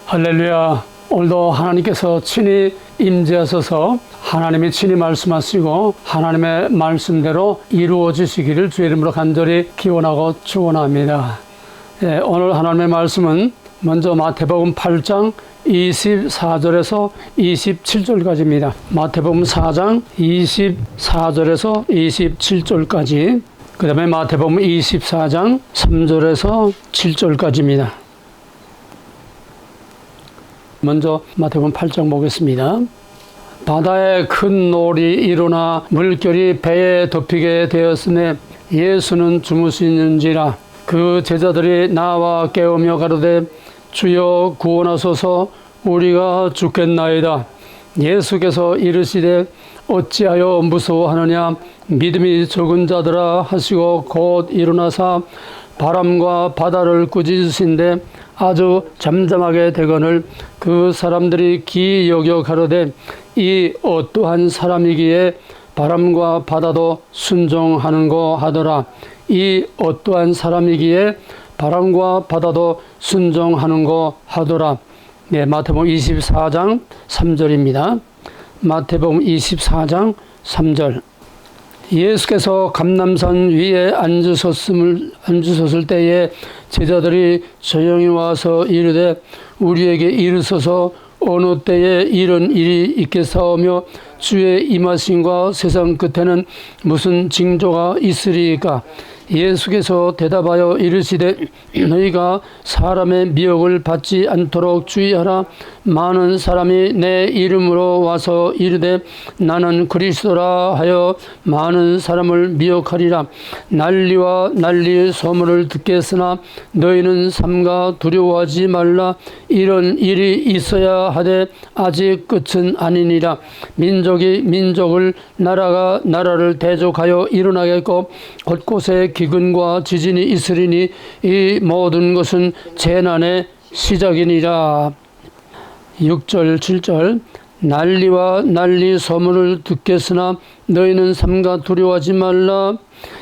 할렐루야. 오늘도 하나님께서 친히 임재하셔서 하나님이 친히 말씀하시고 하나님의 말씀대로 이루어지시기를 주의 이름으로 간절히 기원하고 축원합니다. 오늘 하나님의 말씀은 먼저 마태복음 8장 24절에서 27절까지입니다. 마태복음 4장 24절에서 27절까지, 그 다음에 마태복음 24장 3절에서 7절까지입니다. 먼저 마태복음 8장 보겠습니다. 바다에 큰 놀이 일어나 물결이 배에 덮이게 되었으며 예수는 주무시는지라. 그 제자들이 나와 깨우며 가로되 주여 구원하소서, 우리가 죽겠나이다. 예수께서 이르시되 어찌하여 무서워하느냐, 믿음이 적은 자들아 하시고 곧 일어나사 바람과 바다를 꾸짖으신데 아주 잠잠하게 되거늘 그 사람들이 기이 여겨 가로되 이 어떠한 사람이기에 바람과 바다도 순종하는고 하더라. 이 어떠한 사람이기에 바람과 바다도 순종하는고 하더라. 마태복음 24장 3절입니다. 마태복음 24장 3절. 예수께서 감람산 위에 앉으셨을 때에 제자들이 조용히 와서 이르되 우리에게 이르소서 어느 때에 이런 일이 있겠사오며 주의 임하심과 세상 끝에는 무슨 징조가 있으리이까. 예수께서 대답하여 이르시되 너희가 사람의 미혹을 받지 않도록 주의하라. 많은 사람이 내 이름으로 와서 이르되 나는 그리스도라 하여 많은 사람을 미혹하리라. 난리와 난리의 소문을 듣겠으나 너희는 삼가 두려워하지 말라. 이런 일이 있어야 하되 아직 끝은 아니니라. 민족이 민족을, 나라가 나라를 대적하여 일어나겠고 곳곳에 기근과 지진이 있으리니 이 모든 것은 재난의 시작이니라. 6절 7절. 난리와 난리 소문을 듣겠으나 너희는 삼가 두려워하지 말라.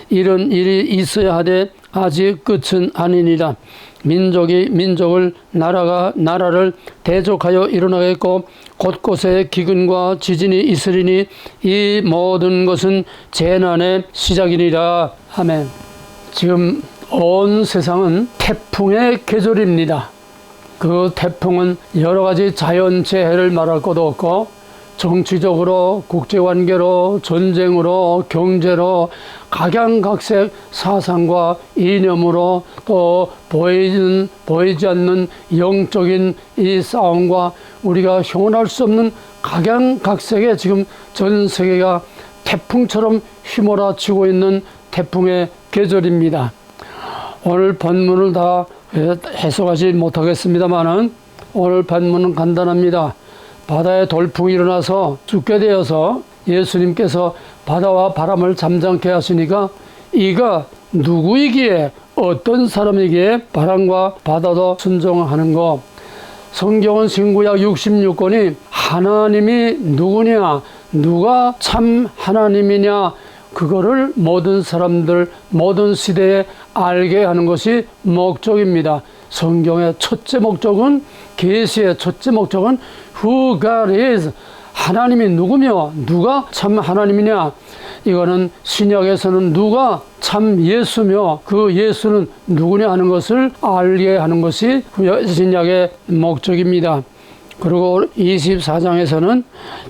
이런 일이 있어야 하되 아직 끝은 아니니라. 민족이 민족을, 나라가 나라를 대적하여 일어나겠고 곳곳에 기근과 지진이 있으리니 이 모든 것은 재난의 시작이니라. 아멘. 지금 온 세상은 태풍의 계절입니다. 그 태풍은 여러 가지 자연재해를 말할 것도 없고 정치적으로, 국제관계로, 전쟁으로, 경제로 각양각색 사상과 이념으로 또 보이지 않는 영적인 이 싸움과 우리가 형언할 수 없는 각양각색의 지금 전 세계가 태풍처럼 휘몰아치고 있는 태풍의 계절입니다. 오늘 본문을 다 해석하지 못하겠습니다만은 오늘 본문은 간단합니다. 바다에 돌풍이 일어나서 죽게 되어서 예수님께서 바다와 바람을 잠잠케 하시니까 이가 누구이기에, 어떤 사람이기에 바람과 바다도 순종하는 것. 성경은 신구약 66권이 하나님이 누구냐, 누가 참 하나님이냐, 그거를 모든 사람들, 모든 시대에 알게 하는 것이 목적입니다. 성경의 첫째 목적은, 계시의 첫째 목적은 Who God is, 하나님이 누구며 누가 참 하나님이냐. 이거는 신약에서는 누가 참 예수며 그 예수는 누구냐 하는 것을 알게 하는 것이 신약의 목적입니다. 그리고 24장에서는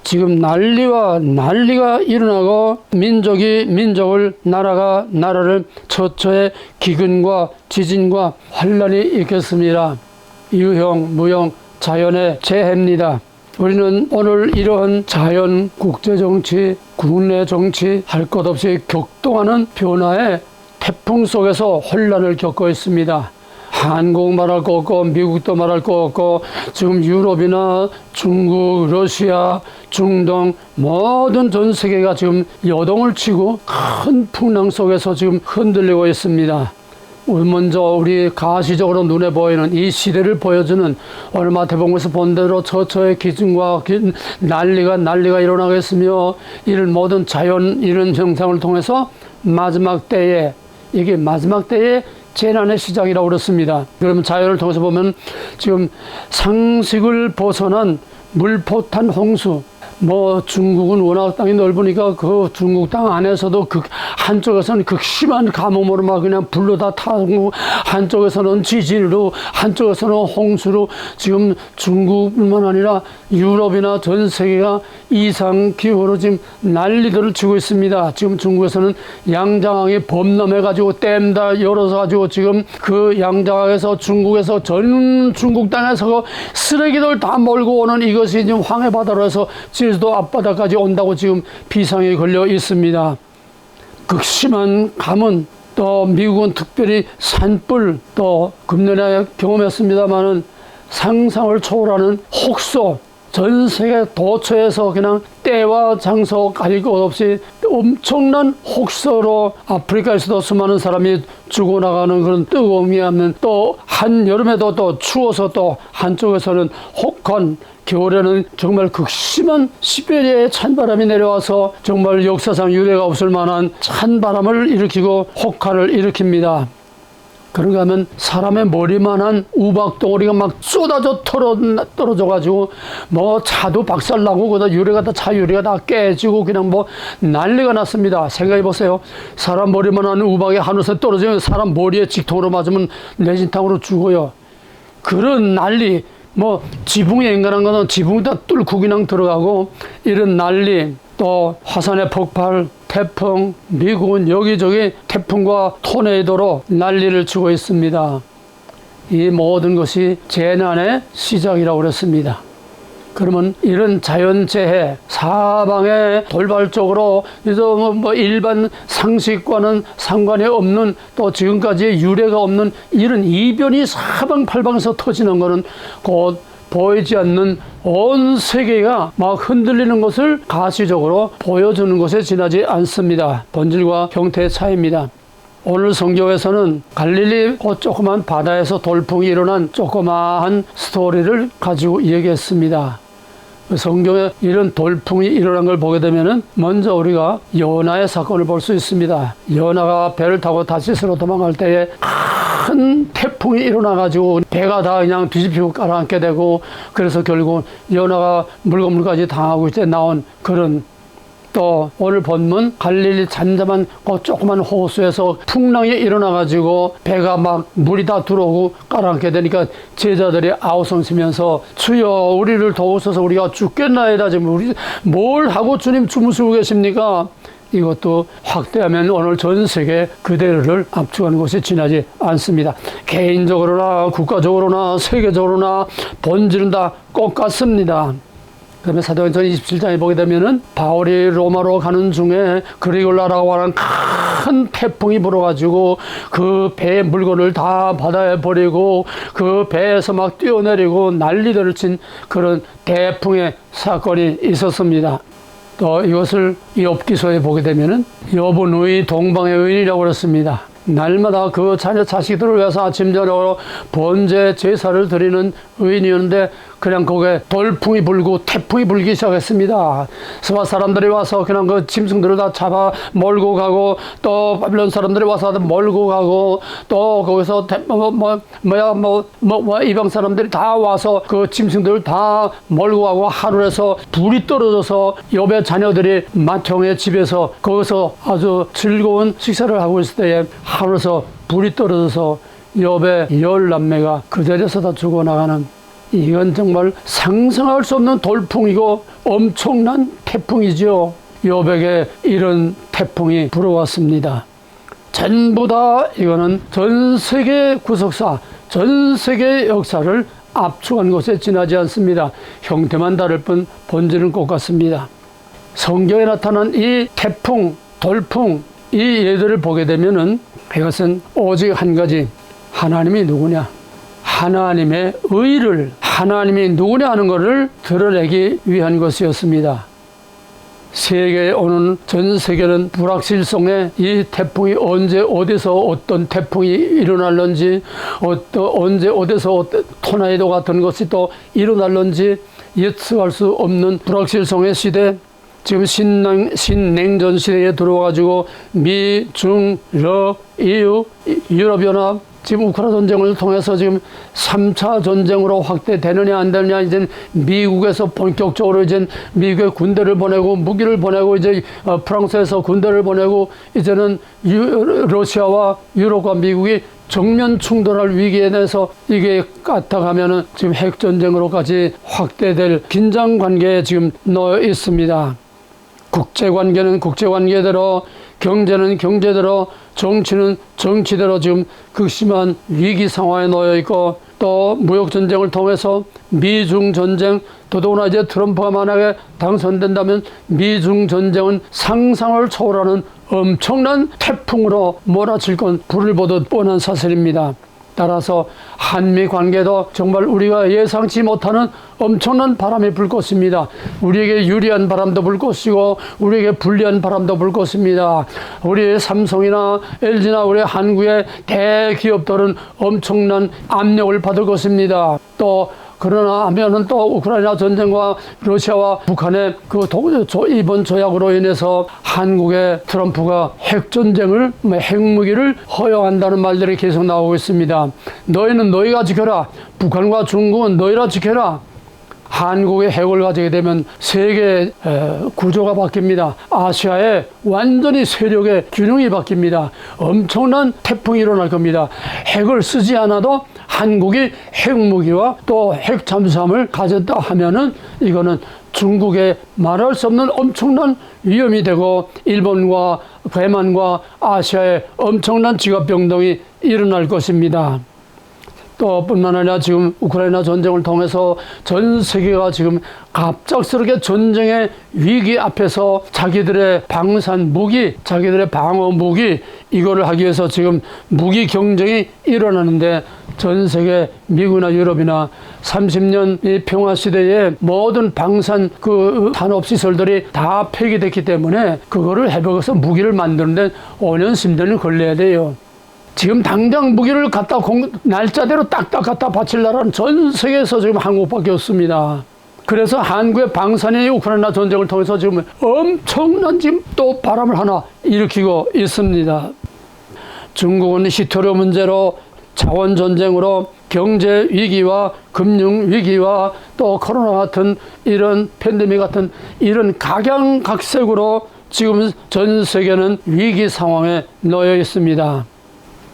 지금 난리와 난리가 일어나고 민족이 민족을, 나라가 나라를, 처처에 기근과 지진과 환란이 있겠습니다. 유형, 무형, 자연의 재해입니다. 우리는 오늘 이러한 자연, 국제정치, 국내 정치 할 것 없이 격동하는 변화의 태풍 속에서 혼란을 겪고 있습니다. 한국 말할 거 없고 미국도 말할 거 없고 지금 유럽이나 중국, 러시아, 중동 모든 전 세계가 지금 여동을 치고 큰 풍랑 속에서 지금 흔들리고 있습니다. 먼저 우리 가시적으로 눈에 보이는 이 시대를 보여주는 오늘 마태복음에서 본 대로 처처의 기준과 난리가 일어나겠으며 이런 모든 자연 이런 현상을 통해서 마지막 때에, 이게 마지막 때에 재난의 시작이라고 그렇습니다. 그러면 자연을 통해서 보면 지금 상식을 벗어난 물포탄 홍수, 중국은 워낙 땅이 넓으니까 그 중국 땅 안에서도 한쪽에서는 극심한 가뭄으로 막 그냥 불로 다 타고, 한쪽에서는 지진으로, 한쪽에서는 홍수로, 지금 중국뿐만 아니라 유럽이나 전 세계가 이상 기후로 지금 난리들을 치고 있습니다. 지금 중국에서는 양장항이 범람해가지고 댐 다 열어서 지금 그 양장항에서 중국에서 전 중국 땅에서 쓰레기들 다 몰고 오는 이것이 지금 황해바다로 해서 제주도 앞바다까지 온다고 지금 비상에 걸려 있습니다. 극심한 가뭄, 또 미국은 특별히 산불, 또 금년에 경험했습니다마는 상상을 초월하는 혹소, 전 세계 도처에서 그냥 때와 장소 가릴 것 없이 엄청난 혹소로 아프리카에서도 수많은 사람이 죽어나가는 그런 뜨거움이 없는, 또 한여름에도 또 추워서 또 한쪽에서는 혹한, 겨울에는 정말 극심한 시베리아의 찬바람이 내려와서 정말 역사상 유례가 없을 만한 찬바람을 일으키고 혹한을 일으킵니다. 그런가 하면 사람의 머리만한 우박덩어리가 막 쏟아져 떨어져가지고 차도 박살나고 그다 유리가 다 차 유리가 다 깨지고 그냥 난리가 났습니다. 생각해보세요. 사람 머리만한 우박이 하늘에서 떨어지면 사람 머리에 직통으로 맞으면 뇌진탕으로 죽어요. 그런 난리, 지붕에 인간한 거는 지붕 다 뚫고 그냥 들어가고, 이런 난리, 또 화산의 폭발, 태풍, 미국은 여기저기 태풍과 토네이도로 난리를 치고 있습니다. 이 모든 것이 재난의 시작이라고 그랬습니다. 그러면 이런 자연재해, 사방에 돌발적으로 일반 상식과는 상관이 없는, 또 지금까지의 유례가 없는 이런 이변이 사방팔방에서 터지는 것은 곧 보이지 않는 온 세계가 막 흔들리는 것을 가시적으로 보여주는 것에 지나지 않습니다. 본질과 형태의 차이입니다. 오늘 성경에서는 갈릴리 조그만 바다에서 돌풍이 일어난 조그마한 스토리를 가지고 얘기했습니다. 성경에 이런 돌풍이 일어난 걸 보게 되면은 먼저 우리가 요나의 사건을 볼 수 있습니다. 요나가 배를 타고 다시스로 도망갈 때에 큰 태풍이 일어나가지고 배가 다 그냥 뒤집히고 가라앉게 되고, 그래서 결국 요나가 물건물까지 당하고 이제 나온 그런, 또 오늘 본문 갈릴리 잠잠한 그 조그만 호수에서 풍랑이 일어나가지고 배가 막 물이 다 들어오고 가라앉게 되니까 제자들이 아우성치면서 주여 우리를 도우소서, 우리가 죽겠나이다. 지금 우리 뭘 하고 주님 주무시고 계십니까? 이것도 확대하면 오늘 전 세계 그대로를 압축하는 것이 지나지 않습니다. 개인적으로나 국가적으로나 세계적으로나 본질은 다 똑같습니다. 그다음에 사도행전 27장에 보게 되면은 바울이 로마로 가는 중에 그리골라라고 하는 큰 태풍이 불어가지고 그 배의 물건을 다 바다에 버리고 그 배에서 막 뛰어내리고 난리들을 친 그런 대풍의 사건이 있었습니다. 또 이것을 욥기서에 보게 되면은 욥은 의 동방의 의인이라고 그랬습니다. 날마다 그 자식들을 위해서 아침 저녁으로 번제 제사를 드리는 의인이었는데 그냥 거기에 돌풍이 불고 태풍이 불기 시작했습니다. 스바 사람들이 와서 그냥 그 짐승들을 다 잡아 몰고 가고, 또 바빌론 사람들이 와서 몰고 가고, 또 거기서 이방 사람들이 다 와서 그 짐승들을 다 몰고 가고, 하늘에서 불이 떨어져서 욥의 자녀들이 맏형의 집에서 거기서 아주 즐거운 식사를 하고 있을 때에 하늘에서 불이 떨어져서 욥의 10남매가 그 자리에서 다 죽어나가는, 이건 정말 상상할 수 없는 돌풍이고 엄청난 태풍이죠. 욥에게 이런 태풍이 불어왔습니다. 전부 다 이거는 전 세계 구속사, 전 세계 역사를 압축한 것에 지나지 않습니다. 형태만 다를 뿐 본질은 똑같습니다. 성경에 나타난 이 태풍, 돌풍, 이 예들을 보게 되면은 이것은 오직 한 가지, 하나님이 누구냐, 하나님의 의를, 하나님이 누구냐 하는 것을 드러내기 위한 것이었습니다. 세계에 오는 전 세계는 불확실성에 이 태풍이 언제 어디서 어떤 태풍이 일어날는지, 언제 어디서 토나이도 같은 것이 또 일어날는지 예측할 수 없는 불확실성의 시대, 지금 신냉전 시대에 들어와가지고 미, 중, 러, EU, 유럽연합, 지금 우크라이나 전쟁을 통해서 지금 3차 전쟁으로 확대되느냐 안 되느냐, 이제 미국에서 본격적으로 이제 미국의 군대를 보내고 무기를 보내고, 이제 프랑스에서 군대를 보내고, 이제는 러시아와 유럽과 미국이 정면 충돌할 위기에 대해서 이게 까딱하면은 지금 핵전쟁으로까지 확대될 긴장 관계에 지금 놓여 있습니다. 국제관계는 국제관계대로, 경제는 경제대로, 정치는 정치대로 지금 극심한 위기 상황에 놓여 있고, 또 무역전쟁을 통해서 미중 전쟁, 더더구나 이제 트럼프가 만약에 당선된다면 미중 전쟁은 상상을 초월하는 엄청난 태풍으로 몰아칠 건 불을 보듯 뻔한 사실입니다. 따라서 한미 관계도 정말 우리가 예상치 못하는 엄청난 바람이 불 것입니다. 우리에게 유리한 바람도 불 것이고 우리에게 불리한 바람도 불 것입니다. 우리 삼성이나 LG나 우리 한국의 대기업들은 엄청난 압력을 받을 것입니다. 또 그러나 하면은 또 우크라이나 전쟁과 러시아와 북한의 이번 조약으로 인해서 한국의 트럼프가 핵전쟁을, 핵무기를 허용한다는 말들이 계속 나오고 있습니다. 너희는 너희가 지켜라. 북한과 중국은 너희라 지켜라. 한국의 핵을 가지게 되면 세계 구조가 바뀝니다. 아시아에 완전히 세력의 균형이 바뀝니다. 엄청난 태풍이 일어날 겁니다. 핵을 쓰지 않아도 한국이 핵무기와 또 핵잠수함을 가졌다 하면은 이거는 중국에 말할 수 없는 엄청난 위험이 되고, 일본과 대만과 아시아에 엄청난 직업병동이 일어날 것입니다. 또 뿐만 아니라 지금 우크라이나 전쟁을 통해서 전 세계가 지금 갑작스럽게 전쟁의 위기 앞에서 자기들의 방산 무기, 자기들의 방어 무기, 이거를 하기 위해서 지금 무기 경쟁이 일어나는데, 전 세계 미국이나 유럽이나 30년 이 평화 시대에 모든 방산 산업 시설들이 다 폐기됐기 때문에 그거를 회복해서 무기를 만드는데 5년, 10년이 걸려야 돼요. 지금 당장 무기를 갖다 날짜대로 딱딱 갖다 바칠 나라는 전 세계에서 지금 한국밖에 없습니다. 그래서 한국의 방산이 우크라이나 전쟁을 통해서 지금 엄청난 지금 또 바람을 하나 일으키고 있습니다. 중국은 히토류 문제로, 자원 전쟁으로, 경제 위기와 금융 위기와 또 코로나 같은 이런 팬데믹 같은 이런 각양각색으로 지금 전 세계는 위기 상황에 놓여 있습니다.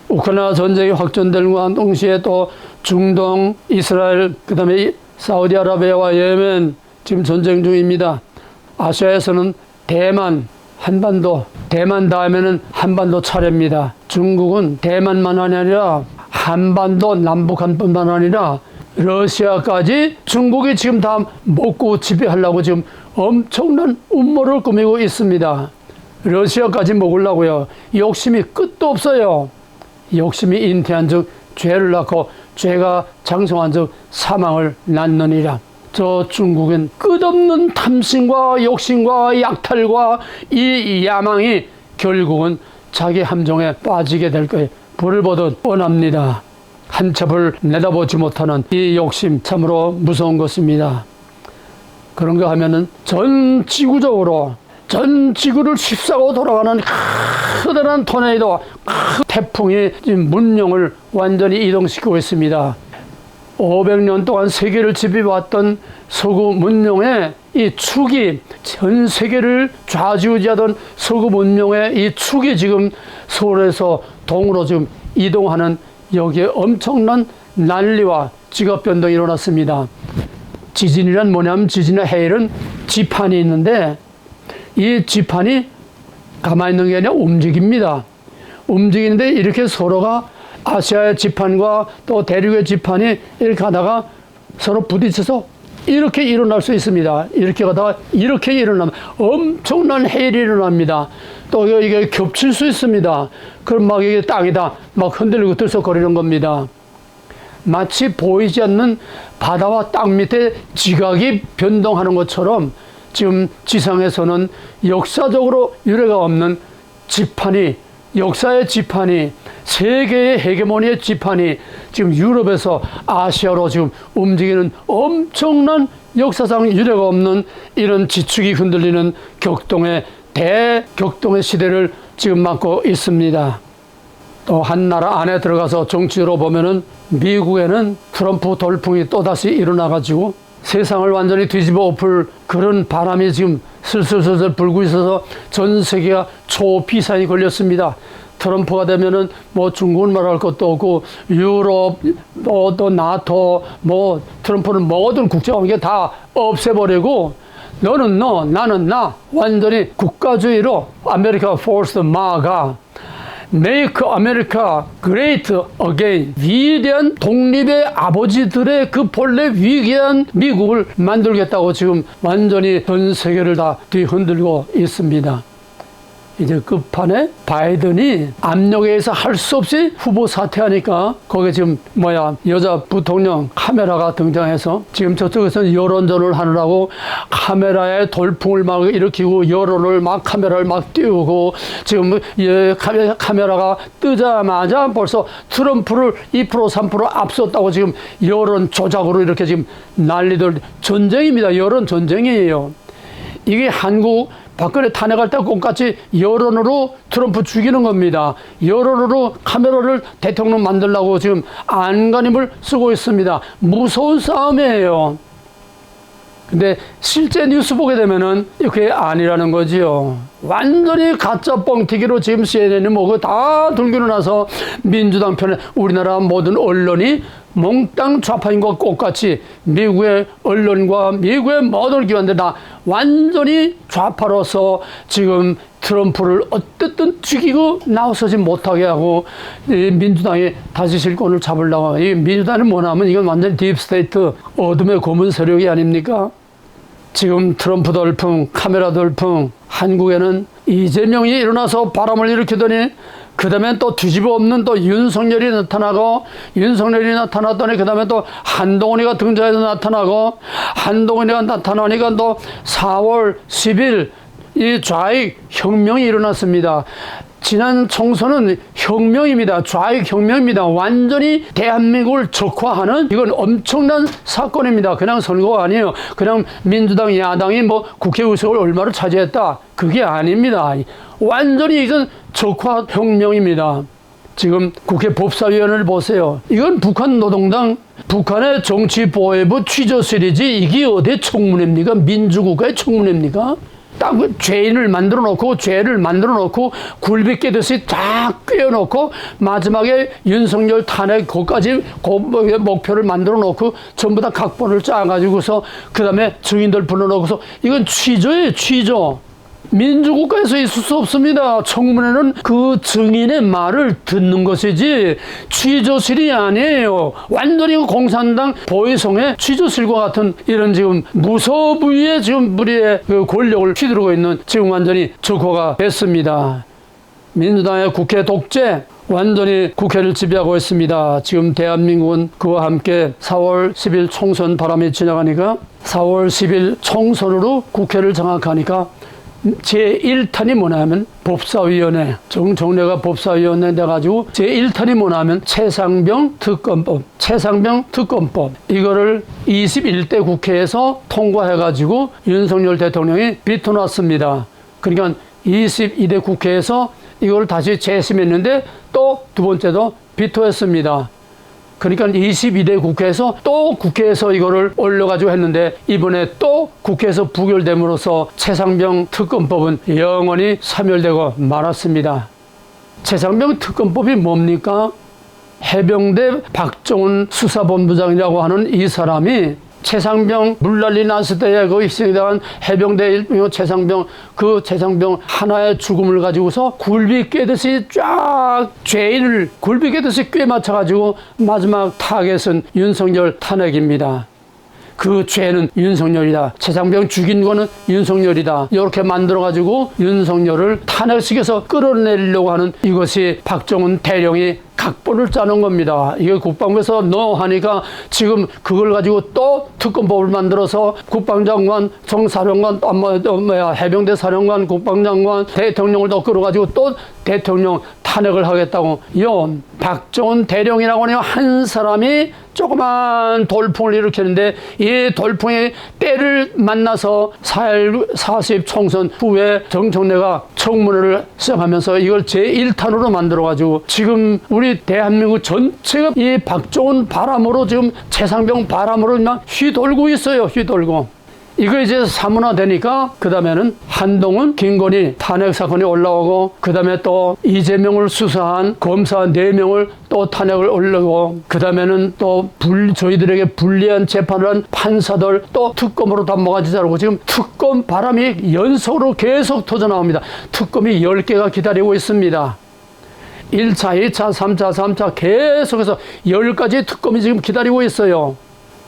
우크라이나 전쟁이 확전됨과 동시에 또 중동, 이스라엘, 그 다음에 사우디아라비아와 예멘 지금 전쟁 중입니다. 아시아에서는 대만, 한반도, 대만 다음에는 한반도 차례입니다. 중국은 대만만 아니라 한반도, 남북한뿐만 아니라 러시아까지 중국이 지금 다 먹고 지배하려고 지금 엄청난 음모를 꾸미고 있습니다. 러시아까지 먹으려고요. 욕심이 끝도 없어요. 욕심이 잉태한 즉 죄를 낳고 죄가 장성한 즉 사망을 낳느니라. 저 중국은 끝없는 탐심과 욕심과 약탈과 이 야망이 결국은 자기 함정에 빠지게 될 거예요. 불을 보듯 뻔합니다. 한 첩을 내다보지 못하는 이 욕심 참으로 무서운 것입니다. 그런가 하면은 전 지구적으로 전 지구를 휩싸고 돌아가는 커다란 토네이도, 태풍이 지금 문명을 완전히 이동시키고 있습니다. 500년 동안 세계를 지배해왔던 서구 문명의 이 축이, 전 세계를 좌지우지하던 서구 문명의 이 축이 지금 서울에서 동으로 지금 이동하는, 여기에 엄청난 난리와 직업 변동이 일어났습니다. 지진이란 뭐냐면, 지진이나 해일은 지판이 있는데 이 지판이 가만히 있는 게 아니라 움직입니다. 움직이는데 이렇게 서로가 아시아의 지판과 또 대륙의 지판이 이렇게 하다가 서로 부딪혀서 이렇게 일어날 수 있습니다. 이렇게 가다가 이렇게 일어나면 엄청난 해일이 일어납니다. 또 이게 겹칠 수 있습니다. 그럼 막 이게 땅이다 막 흔들리고 들썩거리는 겁니다. 마치 보이지 않는 바다와 땅 밑에 지각이 변동하는 것처럼 지금 지상에서는 역사적으로 유례가 없는 지판이, 역사의 지판이 세계의 헤게모니의 지판이 지금 유럽에서 아시아로 지금 움직이는 엄청난 역사상 유례가 없는 이런 지축이 흔들리는 대격동의 시대를 지금 맞고 있습니다. 또 한 나라 안에 들어가서 정치로 보면은 미국에는 트럼프 돌풍이 또다시 일어나가지고 세상을 완전히 뒤집어 엎을 그런 바람이 지금 슬슬 불고 있어서 전 세계가 초비상이 걸렸습니다. 트럼프가 되면은 뭐 중국은 말할 것도 없고 유럽 또 나토 뭐 트럼프는 모든 국제관계 다 없애버리고 너는 너 나는 나 완전히 국가주의로 아메리카 포스트 마가 Make America Great Again 위대한 독립의 아버지들의 그 본래 위대한 미국을 만들겠다고 지금 완전히 전 세계를 다 뒤흔들고 있습니다. 이제 끝판에 바이든이 압력에 의해서 할 수 없이 후보 사퇴하니까 거기에 지금 여자 부통령 카메라가 등장해서 지금 저쪽에서는 여론전을 하느라고 카메라에 돌풍을 막 일으키고 여론을 막 카메라를 막 띄우고 지금 카메라가 뜨자마자 벌써 트럼프를 2% 3% 앞섰다고 지금 여론 조작으로 이렇게 지금 난리들 전쟁입니다. 여론 전쟁이에요. 이게 한국 박근혜 탄핵할 때 똑같이 여론으로 트럼프 죽이는 겁니다. 여론으로 카메라를 대통령 만들려고 지금 안간힘을 쓰고 있습니다. 무서운 싸움이에요. 근데 실제 뉴스 보게 되면은 그게 아니라는 거지요. 완전히 가짜 뻥튀기로 지금 CNN이 뭐고 다 들고 나서 민주당 편에 우리나라 모든 언론이 몽땅 좌파인과 똑같이 미국의 언론과 미국의 모든 기관들 다 완전히 좌파로서 지금 트럼프를 어쨌든 죽이고 나서지 못하게 하고 이 민주당이 다시 실권을 잡으려고. 이 민주당은 뭐냐면 이건 완전히 딥스테이트 어둠의 고문 세력이 아닙니까? 지금 트럼프 돌풍, 카메라 돌풍, 한국에는 이재명이 일어나서 바람을 일으키더니 그 다음에 또 뒤집어 엎는 또 윤석열이 나타나고 윤석열이 나타났더니 그 다음에 또 한동훈이가 등장해서 나타나고 한동훈이가 나타나니까 또 4월 10일 이 좌익 혁명이 일어났습니다. 지난 총선은 혁명입니다. 좌익 혁명입니다. 완전히 대한민국을 적화하는 이건 엄청난 사건입니다. 그냥 선거가 아니에요. 그냥 민주당 야당이 뭐 국회의석을 얼마를 차지했다. 그게 아닙니다. 완전히 이건 적화 혁명입니다. 지금 국회 법사위원회를 보세요. 이건 북한 노동당, 북한의 정치보호부 취조실이지 이게 어디 청문회입니까? 민주국가의 청문회입니까? 딱 죄인을 만들어 놓고 죄를 만들어 놓고 굴비 깨듯이 딱 꿰어놓고 마지막에 윤석열 탄핵 거기까지 목표를 만들어 놓고 전부 다 각본을 짜가지고서 그 다음에 증인들 불러놓고서 이건 취조예요. 취조. 민주국가에서 있을 수 없습니다. 청문회는 그 증인의 말을 듣는 것이지 취조실이 아니에요. 완전히 공산당 보위성의 취조실과 같은 이런 지금 무소부위의 지금 무리의 그 권력을 휘두르고 있는 지금 완전히 적화가 됐습니다. 민주당의 국회 독재 완전히 국회를 지배하고 있습니다. 지금 대한민국은 그와 함께 4월 10일 총선 바람이 지나가니까 4월 10일 총선으로 국회를 장악하니까 제1탄이 뭐냐면 법사위원회, 정청래가 법사위원회 돼가지고 제1탄이 뭐냐면 최상병 특검법 이거를 21대 국회에서 통과해가지고 윤석열 대통령이 비토놨습니다. 그러니까 22대 국회에서 이걸 다시 재심했는데 또 두 번째도 비토했습니다. 그러니까 22대 국회에서 또 국회에서 이거를 올려가지고 했는데 이번에 또 국회에서 부결됨으로써 최상병 특검법은 영원히 사멸되고 말았습니다. 최상병 특검법이 뭡니까? 해병대 박정훈 수사본부장이라고 하는 이 사람이 최상병 물난리 났을 때에 그 희생당한 해병대 일병 최상병 그 최상병 하나의 죽음을 가지고서 굴비 깨듯이 쫙 죄인을 굴비 깨듯이 꿰 맞춰가지고 마지막 타겟은 윤석열 탄핵입니다. 그 죄는 윤석열이다. 최상병 죽인 거는 윤석열이다. 이렇게 만들어가지고 윤석열을 탄핵시켜서 끌어내려고 하는 이것이 박정훈 대령이 각본을 짜는 겁니다. 이게 국방부에서 너 하니까 지금 그걸 가지고 또 특검법을 만들어서 국방장관, 정사령관, 해병대 사령관, 국방장관, 대통령을 더 끌어가지고 또 대통령 탄핵을 하겠다고. 박정훈 대령이라고 하는 한 사람이 조그만 돌풍을 일으켰는데 이 돌풍의 때를 만나서 4.40 총선 후에 정청래가 청문회를 시작하면서 이걸 제1탄으로 만들어가지고 지금 우리 대한민국 전체가 이 박정훈 바람으로 지금 최상병 바람으로 그냥 휘돌고 있어요. 휘돌고. 이거 이제 사문화되니까 그 다음에는 한동훈, 김건희 탄핵 사건이 올라오고 그 다음에 또 이재명을 수사한 검사 4명을 또 탄핵을 올리고 그 다음에는 또 저희들에게 불리한 재판을 한 판사들 또 특검으로 다 모가지 자르고 지금 특검 바람이 연속으로 계속 터져나옵니다. 특검이 10개가 기다리고 있습니다. 1차, 2차, 3차, 3차 계속해서 10가지 특검이 지금 기다리고 있어요.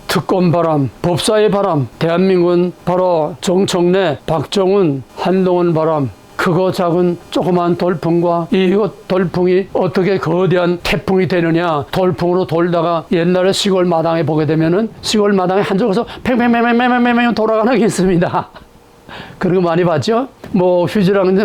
특검 바람, 법사의 바람, 대한민국은 바로 정청래, 박정훈, 한동훈 바람, 크고 작은 조그만 돌풍과 이 돌풍이 어떻게 거대한 태풍이 되느냐. 돌풍으로 돌다가 옛날에 시골 마당에 보게 되면은 시골 마당에 한쪽에서 팽팽팽팽팽팽팽 돌아가는 게 있습니다. 그런 거 많이 봤죠? 뭐 휴지랑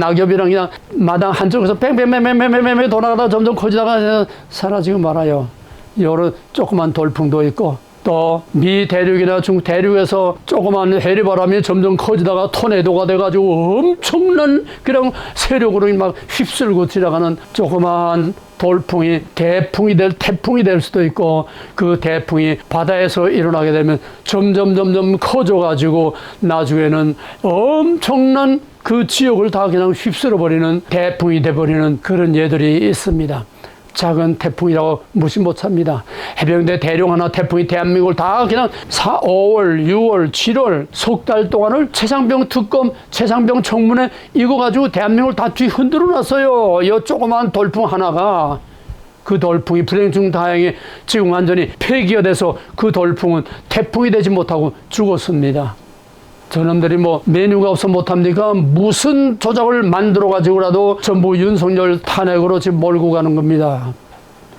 낙엽이랑 그냥 마당 한쪽에서 팽팽팽팽팽팽 돌아가다가 점점 커지다가 사라지고 말아요. 요런 조그만 돌풍도 있고 또 미 대륙이나 중국 대륙에서 조그만 해리바람이 점점 커지다가 토네도가 돼가지고 엄청난 그냥 세력으로 막 휩쓸고 지나가는 조그만 돌풍이 태풍이 될 수도 있고 그 태풍이 바다에서 일어나게 되면 점점 커져가지고 나중에는 엄청난 그 지역을 다 그냥 휩쓸어버리는 태풍이 돼버리는 그런 예들이 있습니다. 작은 태풍이라고 무시 못합니다. 해병대 대령 하나 태풍이 대한민국을 다 그냥 5월, 6월, 7월 석 달 동안을 최상병 특검, 최상병 청문회 이거 가지고 대한민국을 다 뒤흔들어 놨어요. 이 조그만 돌풍 하나가. 그 돌풍이 불행 중 다행히 지금 완전히 폐기가 돼서 그 돌풍은 태풍이 되지 못하고 죽었습니다. 저놈들이 뭐 메뉴가 없어 못합니까? 무슨 조작을 만들어가지고라도 전부 윤석열 탄핵으로 지금 몰고 가는 겁니다.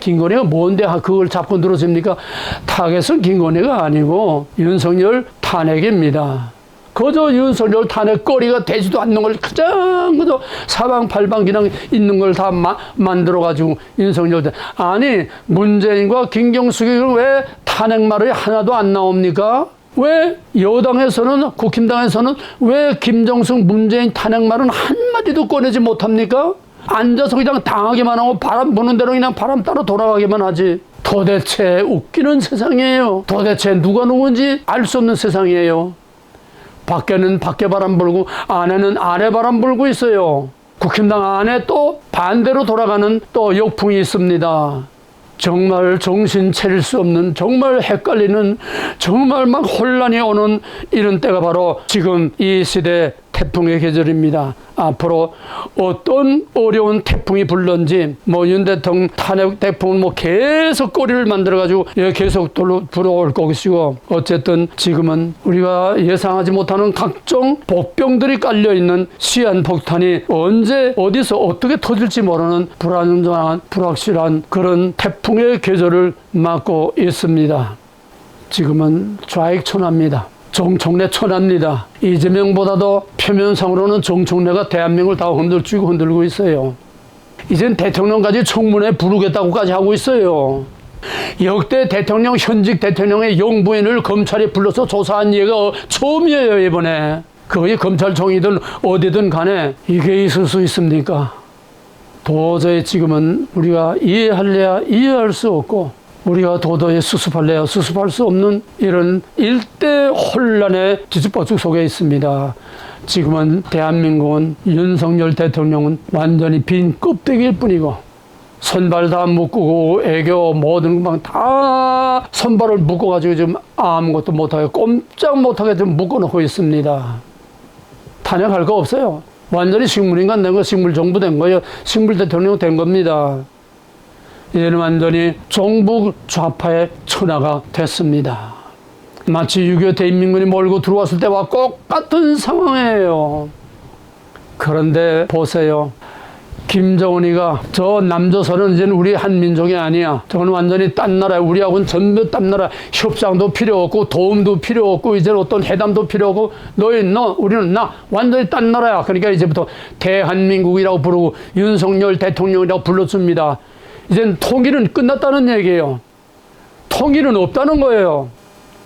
김건희가 뭔데 그걸 잡고 늘어집니까? 타겟은 김건희가 아니고 윤석열 탄핵입니다. 그저 윤석열 탄핵 거리가 되지도 않는 걸 그저 사방팔방 그냥 있는 걸 다 만들어가지고 윤석열 아니 문재인과 김경숙이 왜 탄핵 말이 하나도 안 나옵니까? 왜 여당에서는 국힘당에서는 왜 김정숙 문재인 탄핵 말은 한마디도 꺼내지 못합니까? 앉아서 그냥 당하기만 하고 바람 부는 대로 그냥 바람 따라 돌아가기만 하지. 도대체 웃기는 세상이에요. 도대체 누가 누군지 알 수 없는 세상이에요. 밖에는 밖에 바람 불고 안에는 안에 바람 불고 있어요. 국힘당 안에 또 반대로 돌아가는 또 역풍이 있습니다. 정말 정신 차릴 수 없는 정말 헷갈리는 정말 막 혼란이 오는 이런 때가 바로 지금 이 시대 태풍의 계절입니다. 앞으로 어떤 어려운 태풍이 불런지 윤 대통령 탄핵 태풍은 계속 꼬리를 만들어가지고 계속 불어올 것이고 어쨌든 지금은 우리가 예상하지 못하는 각종 복병들이 깔려있는 시한폭탄이 언제 어디서 어떻게 터질지 모르는 불안정한 불확실한 그런 태풍의 계절을 맞고 있습니다. 지금은 좌익천합니다. 정청래 천합니다. 이재명보다도 표면상으로는 정청래가 대한민국을 다 흔들고 있어요. 이젠 대통령까지 청문회 부르겠다고까지 하고 있어요. 역대 대통령, 현직 대통령의 영부인을 검찰이 불러서 조사한 예가 처음이에요, 이번에. 그게 검찰총이든 어디든 간에 이게 있을 수 있습니까? 도저히 지금은 우리가 이해할래야 이해할 수 없고 우리가 도저히 수습할래야 수습할 수 없는 이런 일대 혼란의 뒤집어죽 속에 있습니다. 지금은 대한민국은 윤석열 대통령은 완전히 빈 껍데기일 뿐이고 손발 다 묶고 애교 모든 것 다 손발을 묶어가지고 지금 아무것도 못하게 꼼짝 못하게 좀 묶어놓고 있습니다. 탄핵할 거 없어요. 완전히 식물인간 된 거, 식물정부 된 거예요. 식물 대통령 된 겁니다. 이제는 완전히 종북 좌파의 천하가 됐습니다. 마치 6.25 대인민군이 몰고 들어왔을 때와 똑같은 상황이에요. 그런데 보세요. 김정은이가 저 남조선은 이제는 우리 한민족이 아니야. 저건 완전히 딴 나라야. 우리하고는 전부 딴 나라. 협상도 필요 없고 도움도 필요 없고 이제는 어떤 회담도 필요 없고 너희 너 우리는 나 완전히 딴 나라야. 그러니까 이제부터 대한민국이라고 부르고 윤석열 대통령이라고 불렀습니다. 이젠 통일은 끝났다는 얘기예요. 통일은 없다는 거예요.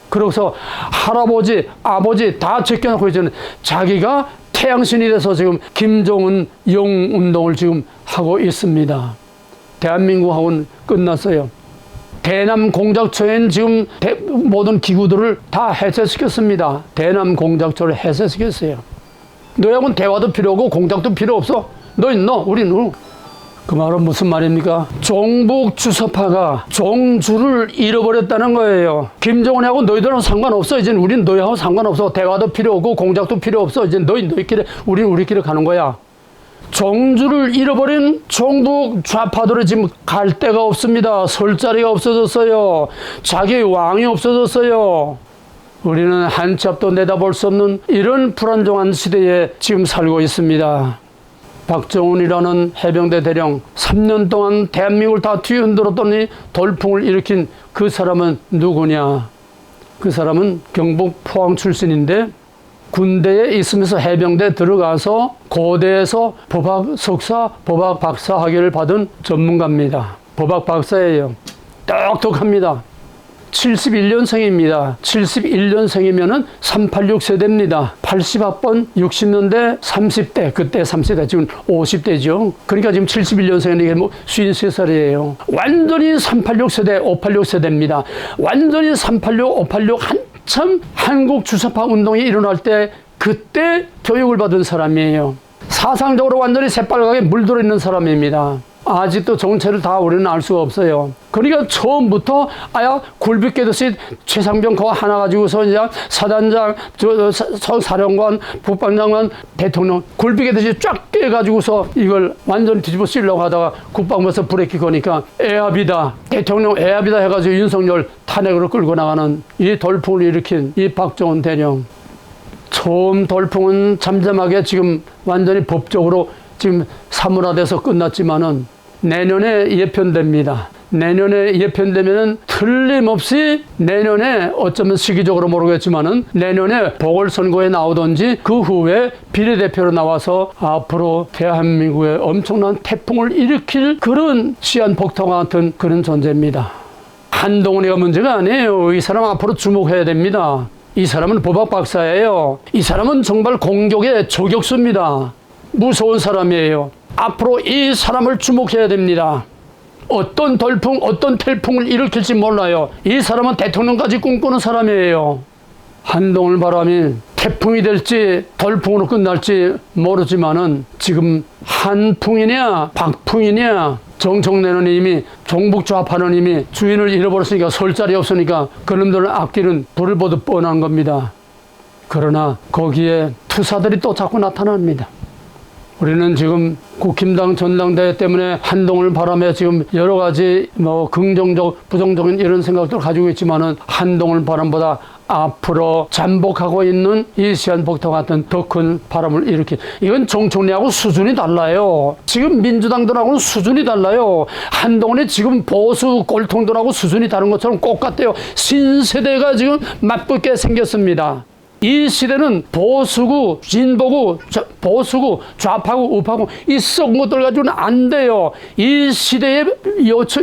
그래서 할아버지, 아버지 다 제껴놓고 이제는 자기가 태양신이 돼서 지금 김정은 영운동을 지금 하고 있습니다. 대한민국하고는 끝났어요. 대남 공작처엔 지금 모든 기구들을 다 해체시켰습니다. 대남 공작처를 해체시켰어요. 너희하고는 대화도 필요 없고 공작도 필요 없어. 너희 우리 누. 그 말은 무슨 말입니까? 종북 주석파가 종주를 잃어버렸다는 거예요. 김정은하고 너희들은 상관없어. 이제 우린 너희하고 상관없어. 대화도 필요 없고 공작도 필요 없어. 이제 너희끼리 우리끼리 가는 거야. 종주를 잃어버린 종북 좌파들은 지금 갈 데가 없습니다. 설 자리가 없어졌어요. 자기 왕이 없어졌어요. 우리는 한 치 앞도 내다볼 수 없는 이런 불안정한 시대에 지금 살고 있습니다. 박정훈이라는 해병대 대령 3년 동안 대한민국을 다 뒤흔들었더니 돌풍을 일으킨 그 사람은 누구냐? 그 사람은 경북 포항 출신인데 군대에 있으면서 해병대 들어가서 고대에서 법학 석사, 법학 박사 학위를 받은 전문가입니다. 법학 박사예요. 똑똑합니다. 71년생입니다. 71년생이면은 386 세대입니다. 80학번 60년대 30대, 그때 30대, 지금 50대죠. 그러니까 지금 71년생이니까 뭐 53살이에요. 완전히 386 세대, 586 세대입니다. 완전히 386, 586 한참 한국 주사파 운동이 일어날 때 그때 교육을 받은 사람이에요. 사상적으로 완전히 새빨갛게 물들어 있는 사람입니다. 아직도 정체를 다 우리는 알 수가 없어요. 그러니까 처음부터 굴비 깨듯이 최상병 그거 하나 가지고서 이제 사단장, 사령관, 국방장관, 대통령 굴비 깨듯이 쫙 깨가지고서 이걸 완전히 뒤집어 쓰려고 하다가 국방부에서 브레이크 거니까 애합이다. 대통령 애합이다 해가지고 윤석열 탄핵으로 끌고 나가는 이 돌풍을 일으킨 이 박정훈 대령. 처음 돌풍은 잠잠하게 지금 완전히 법적으로 지금 사문화돼서 끝났지만은 내년에 예편됩니다. 내년에 예편되면은 틀림없이 내년에 어쩌면 시기적으로 모르겠지만은 내년에 보궐선거에 나오든지 그 후에 비례대표로 나와서 앞으로 대한민국에 엄청난 태풍을 일으킬 그런 시한폭탄 같은 그런 존재입니다. 한동훈이가 문제가 아니에요. 이 사람 앞으로 주목해야 됩니다. 이 사람은 법학 박사예요. 이 사람은 정말 공격의 저격수입니다. 무서운 사람이에요. 앞으로 이 사람을 주목해야 됩니다. 어떤 돌풍, 어떤 태풍을 일으킬지 몰라요. 이 사람은 대통령까지 꿈꾸는 사람이에요. 한동훈 바람이 태풍이 될지 돌풍으로 끝날지 모르지만은 지금 한풍이냐 박풍이냐 정청래는 이미 종북 좌파는 이미 주인을 잃어버렸으니까 설 자리 없으니까 그놈들을 아끼는 불을 보듯 뻔한 겁니다. 그러나 거기에 투사들이 또 자꾸 나타납니다. 우리는 지금 국힘당 전당대회 때문에 한동훈 바람에 지금 여러 가지 긍정적, 부정적인 이런 생각들을 가지고 있지만은 한동훈 바람보다 앞으로 잠복하고 있는 이 시한폭탄 같은 더 큰 바람을 일으킨 이건 정청래하고 수준이 달라요. 지금 민주당들하고는 수준이 달라요. 한동훈이 지금 보수 꼴통들하고 수준이 다른 것처럼 똑같아요. 신세대가 지금 맞붙게 생겼습니다. 이 시대는 보수고 진보고 보수고 좌파고 우파고 이 썩은 것들 가지고는 안 돼요. 이 시대의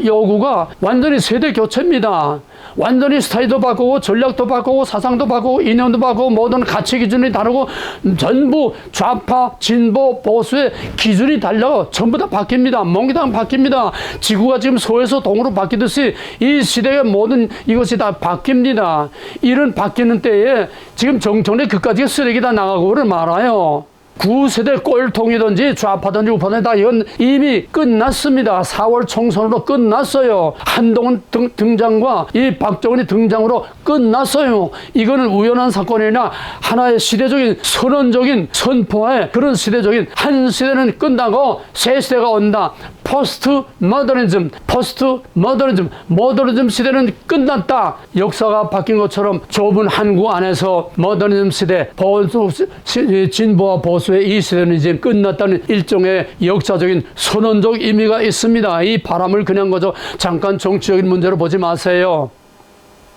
요구가 완전히 세대 교체입니다. 완전히 스타일도 바꾸고 전략도 바꾸고 사상도 바꾸고 이념도 바꾸고 모든 가치 기준이 다르고 전부 좌파 진보 보수의 기준이 달려 전부 다 바뀝니다. 몽기당 바뀝니다. 지구가 지금 소에서 동으로 바뀌듯이 이 시대의 모든 이것이 다 바뀝니다. 이런 바뀌는 때에 지금 정청래 그까지 쓰레기 다 나가고 그러면 말아요. 9세대 꼴통이든지 좌파든지 우파든지 다 이건 이미 끝났습니다. 4월 총선으로 끝났어요. 한동훈 등장과 이 박정훈이 등장으로 끝났어요. 이거는 우연한 사건이나 하나의 시대적인 선언적인 선포의 그런 시대적인 한 시대는 끝나고 새 시대가 온다. 포스트 모더니즘, 모더니즘 시대는 끝났다. 역사가 바뀐 것처럼 좁은 한국 안에서 모더니즘 시대, 진보와 보수의 이 시대는 이제 끝났다는 일종의 역사적인 선언적 의미가 있습니다. 이 바람을 그냥 거저 잠깐 정치적인 문제로 보지 마세요.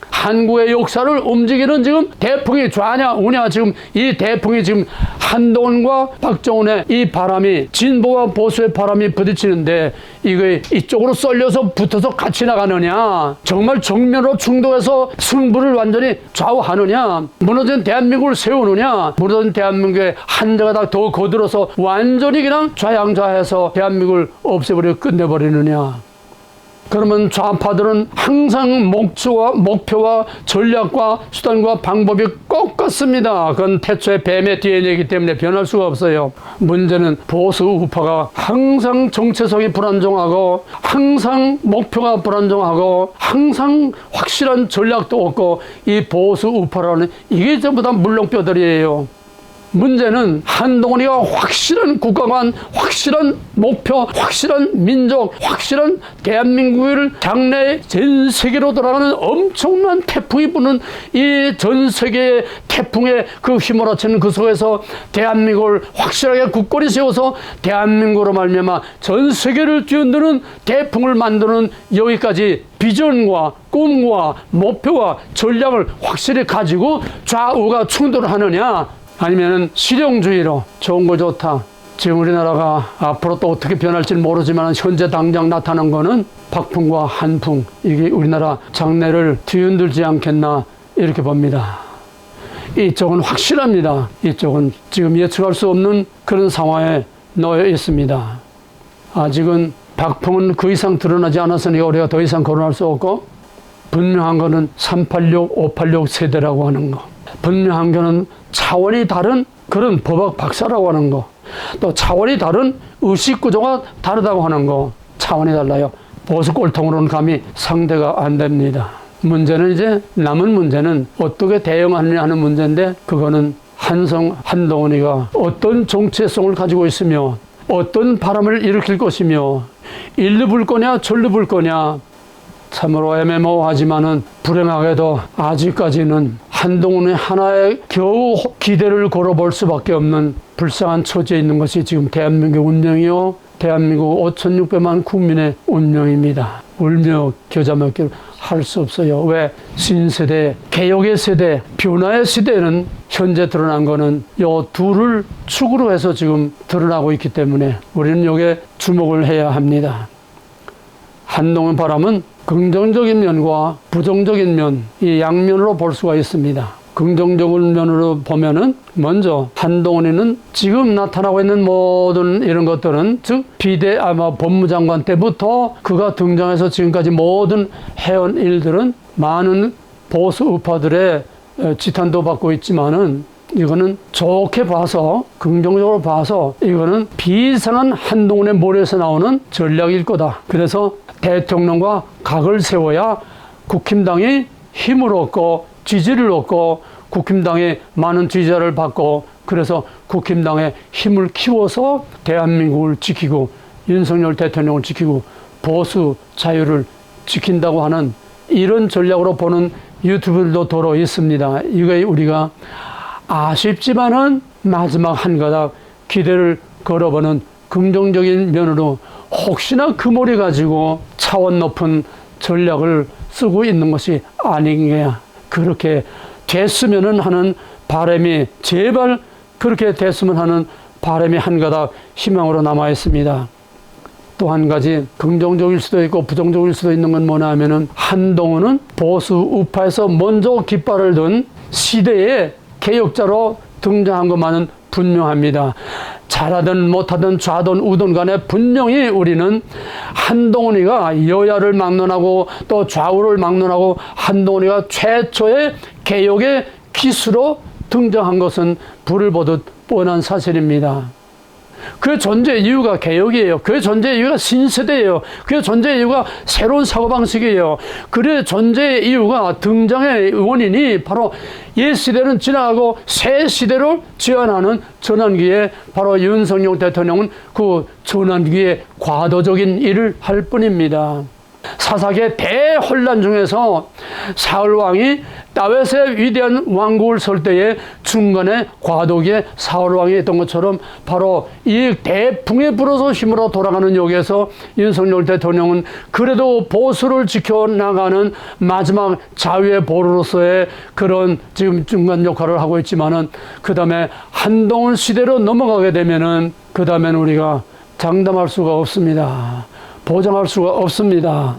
한국의 역사를 움직이는 지금 대풍이 좌냐 우냐, 지금 이 대풍이 지금 한동훈과 박정훈의 이 바람이, 진보와 보수의 바람이 부딪히는데 이게 이쪽으로 쏠려서 붙어서 같이 나가느냐, 정말 정면으로 충돌해서 승부를 완전히 좌우하느냐, 무너진 대한민국을 세우느냐, 무너진 대한민국의 한자가 다 더 거들어서 완전히 그냥 좌양좌해서 대한민국을 없애버리고 끝내버리느냐. 그러면 좌파들은 항상 목표와 전략과 수단과 방법이 꼭 같습니다. 그건 태초의 뱀의 DNA이기 때문에 변할 수가 없어요. 문제는 보수 우파가 항상 정체성이 불안정하고, 항상 목표가 불안정하고, 항상 확실한 전략도 없고, 이 보수 우파라는 이게 전부 다 물렁뼈들이에요. 문제는 한동훈이가 확실한 국가관, 확실한 목표, 확실한 민족, 확실한 대한민국을 장래 전 세계로 돌아가는 엄청난 태풍이 부는 이 전 세계의 태풍에 그 휘몰아치는 그 속에서 대한민국을 확실하게 굳건히 세워서 대한민국으로 말미암아 전 세계를 뒤흔드는 대풍을 만드는 여기까지 비전과 꿈과 목표와 전략을 확실히 가지고 좌우가 충돌하느냐, 아니면은 실용주의로 좋은 거 좋다. 지금 우리나라가 앞으로 또 어떻게 변할지 모르지만 현재 당장 나타난 거는 박풍과 한풍, 이게 우리나라 장래를 뒤흔들지 않겠나 이렇게 봅니다. 이쪽은 확실합니다. 이쪽은 지금 예측할 수 없는 그런 상황에 놓여 있습니다. 아직은 박풍은 그 이상 드러나지 않았으니까 우리가 더 이상 거론할 수 없고, 분명한 거는 386, 586 세대라고 하는 거, 분명한 거는 차원이 다른 그런 법학 박사라고 하는 거, 또 차원이 다른 의식구조가 다르다고 하는 거, 차원이 달라요. 보수 꼴통으로는 감히 상대가 안 됩니다. 문제는 이제 남은 문제는 어떻게 대응하느냐 하는 문제인데, 그거는 한동훈이가 어떤 정체성을 가지고 있으며 어떤 바람을 일으킬 것이며 일로 불 거냐 절로 불 거냐, 참으로 애매모호하지만은 불행하게도 아직까지는 한동훈의 하나에 겨우 기대를 걸어볼 수밖에 없는 불쌍한 처지에 있는 것이 지금 대한민국 운명이요, 대한민국 5,600만 국민의 운명입니다. 울며 겨자 먹기를 할 수 없어요. 왜? 신세대, 개혁의 세대, 변화의 시대는 현재 드러난 거는 요 둘을 축으로 해서 지금 드러나고 있기 때문에 우리는 여기에 주목을 해야 합니다. 한동훈 바람은 긍정적인 면과 부정적인 면, 이 양면으로 볼 수가 있습니다. 긍정적인 면으로 보면은 먼저 한동훈이는 지금 나타나고 있는 모든 이런 것들은, 즉 법무장관 때부터 그가 등장해서 지금까지 모든 해온 일들은 많은 보수 우파들의 지탄도 받고 있지만은, 이거는 좋게 봐서, 긍정적으로 봐서 이거는 비상한 한동훈의 머리에서 나오는 전략일 거다. 그래서 대통령과 각을 세워야 국힘당이 힘을 얻고 지지를 얻고 국힘당의 많은 지지자를 받고, 그래서 국힘당의 힘을 키워서 대한민국을 지키고 윤석열 대통령을 지키고 보수 자유를 지킨다고 하는 이런 전략으로 보는 유튜브들도 더러 있습니다. 이거 우리가 아쉽지만은 마지막 한 가닥 기대를 걸어보는 긍정적인 면으로 혹시나 그 머리 가지고 차원 높은 전략을 쓰고 있는 것이 아닌가, 그렇게 됐으면 하는 바람이, 제발 그렇게 됐으면 하는 바람이 한 가닥 희망으로 남아 있습니다. 또 한 가지 긍정적일 수도 있고 부정적일 수도 있는 건 뭐냐 하면은, 한동훈은 보수 우파에서 먼저 깃발을 든 시대의 개혁자로 등장한 것만은 분명합니다. 잘하든 못하든 좌든 우든 간에 분명히 우리는 한동훈이가 여야를 막론하고 또 좌우를 막론하고 한동훈이가 최초의 개혁의 기수로 등장한 것은 불을 보듯 뻔한 사실입니다. 그 존재 이유가 개혁이에요. 그 존재 이유가 신세대예요. 그 존재 이유가 새로운 사고방식이에요. 그 존재 이유가 등장의 원인이 바로 옛 시대는 지나가고 새 시대로 지어나는 전환기에 바로 윤석열 대통령은 그 전환기에 과도적인 일을 할 뿐입니다. 사사기의 대혼란 중에서 사울왕이 다윗의 위대한 왕국을 설 때에 중간에 과도기에 사울왕이 했던 것처럼 바로 이 대풍에 불어서 힘으로 돌아가는 역에서 윤석열 대통령은 그래도 보수를 지켜나가는 마지막 자유의 보루로서의 그런 지금 중간 역할을 하고 있지만은 그 다음에 한동훈 시대로 넘어가게 되면은 그 다음에는 우리가 장담할 수가 없습니다. 보장할 수가 없습니다.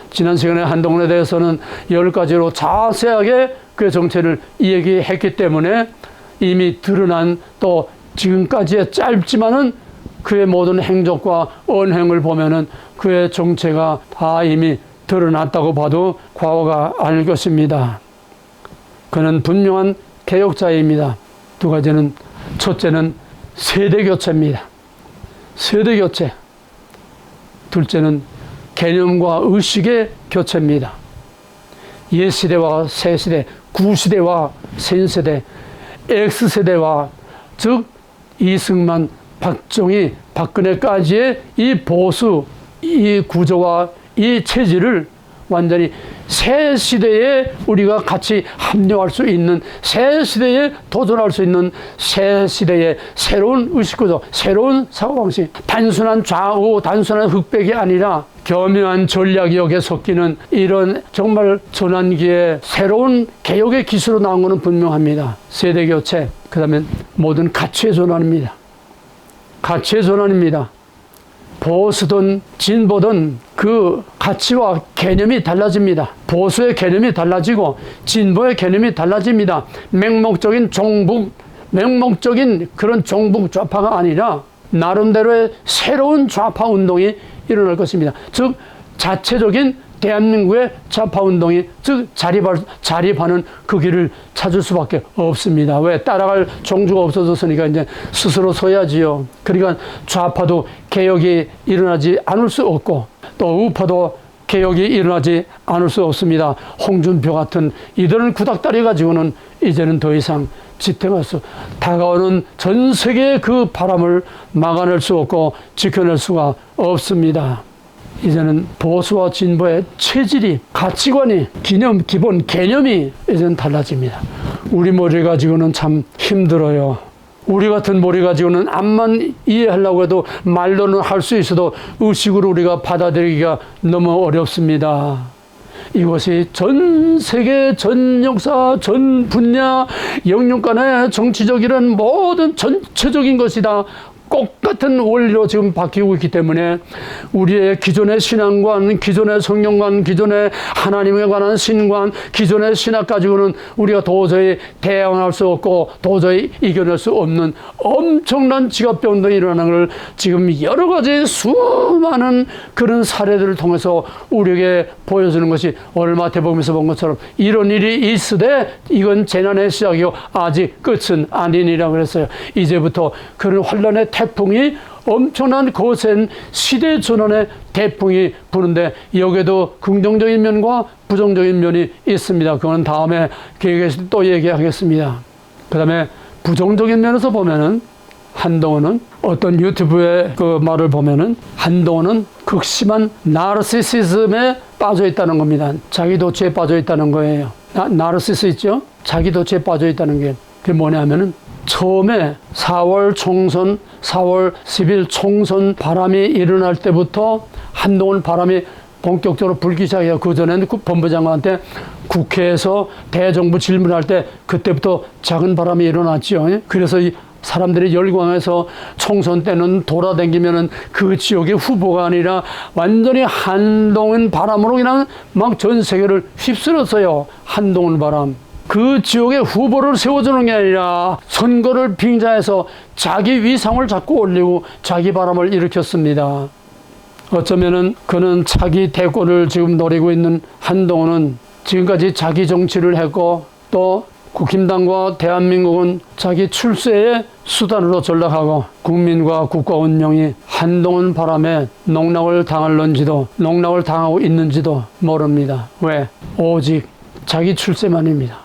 지난 시간에 한동훈에 대해서는 10가지로 자세하게 그 정체를 얘기했기 때문에 이미 드러난 또 지금까지의 짧지만은 그의 모든 행적과 언행을 보면은 그의 정체가 다 이미 드러났다고 봐도 과언가 아닐 것입니다. 그는 분명한 개혁자입니다. 두 가지는 첫째는 세대교체입니다. 세대교체. 둘째는 개념과 의식의 교체입니다. 옛 시대와 새 시대, 구시대와 신세대, X세대와 즉 이승만, 박정희, 박근혜까지의 이 보수, 이 구조와 이 체질을 완전히 새 시대에 우리가 같이 합류할 수 있는, 새 시대에 도전할 수 있는 새 시대의 새로운 의식구조, 새로운 사고방식, 단순한 좌우, 단순한 흑백이 아니라 교묘한 전략력에 섞이는 이런 정말 전환기에 새로운 개혁의 기술로 나온 것은 분명합니다. 세대교체, 그 다음에 모든 가치의 전환입니다. 가치의 전환입니다. 보수든 진보든 그 가치와 개념이 달라집니다. 보수의 개념이 달라지고 진보의 개념이 달라집니다. 맹목적인 종북, 맹목적인 그런 종북 좌파가 아니라 나름대로의 새로운 좌파 운동이 일어날 것입니다. 즉 자체적인 대한민국의 좌파운동이 즉 자립하는 그 길을 찾을 수밖에 없습니다. 왜? 따라갈 종주가 없어졌으니까 이제 스스로 서야지요. 그러니까 좌파도 개혁이 일어나지 않을 수 없고 또 우파도 개혁이 일어나지 않을 수 없습니다. 홍준표 같은 이들은 구닥다리 가지고는 이제는 더 이상 지탱할 수, 다가오는 전 세계의 그 바람을 막아낼 수 없고 지켜낼 수가 없습니다. 이제는 보수와 진보의 체질이, 가치관이, 기본 개념이 이제는 달라집니다. 우리 머리 가지고는 참 힘들어요. 우리 같은 머리 가지고는 암만 이해하려고 해도 말로는 할 수 있어도 의식으로 우리가 받아들이기가 너무 어렵습니다. 이것이 전 세계, 전 역사, 전 분야, 영역 간의 정치적이란 모든 전체적인 것이 다 똑같은 원리로 지금 바뀌고 있기 때문에 우리의 기존의 신앙관, 기존의 성경관, 기존의 하나님에 관한 신관, 기존의 신학 가지고는 우리가 도저히 대항할 수 없고 도저히 이겨낼 수 없는 엄청난 지각변동이 일어나는 걸 지금 여러 가지 수많은 그런 사례들을 통해서 우리에게 보여주는 것이 얼마 대법에서 본 것처럼 이런 일이 있으되 이건 재난의 시작이요 아직 끝은 아니니라 그랬어요. 이제부터 그런 환란의 태풍이 엄청난 거센 시대 전환의 태풍이 부는데 여기에도 긍정적인 면과 부정적인 면이 있습니다. 그건 다음에 계획에서 또 얘기하겠습니다. 그 다음에 부정적인 면에서 보면은 한동훈은 어떤 유튜브의 그 말을 보면은 한동훈은 극심한 나르시시즘에 빠져 있다는 겁니다. 자기 도취에 빠져 있다는 거예요. 나르시스 있죠? 자기 도취에 빠져 있다는 게 그게 뭐냐면은 처음에 4월 총선, 4월 10일 총선 바람이 일어날 때부터 한동훈 바람이 본격적으로 불기 시작해요. 그전에는 법무장관한테 국회에서 대정부 질문할 때 그때부터 작은 바람이 일어났죠. 그래서 이 사람들이 열광해서 총선 때는 돌아다니면은 그 지역의 후보가 아니라 완전히 한동훈 바람으로 그냥 막 전 세계를 휩쓸었어요. 한동훈 바람. 그 지역의 후보를 세워주는 게 아니라 선거를 빙자해서 자기 위상을 자꾸 올리고 자기 바람을 일으켰습니다. 어쩌면은 그는 차기 대권을 지금 노리고 있는 한동훈은 지금까지 자기 정치를 했고 또 국힘당과 대한민국은 자기 출세의 수단으로 전락하고 국민과 국가 운명이 한동안 바람에 농락을 당할런지도 농락을 당하고 있는지도 모릅니다. 왜? 오직 자기 출세만입니다.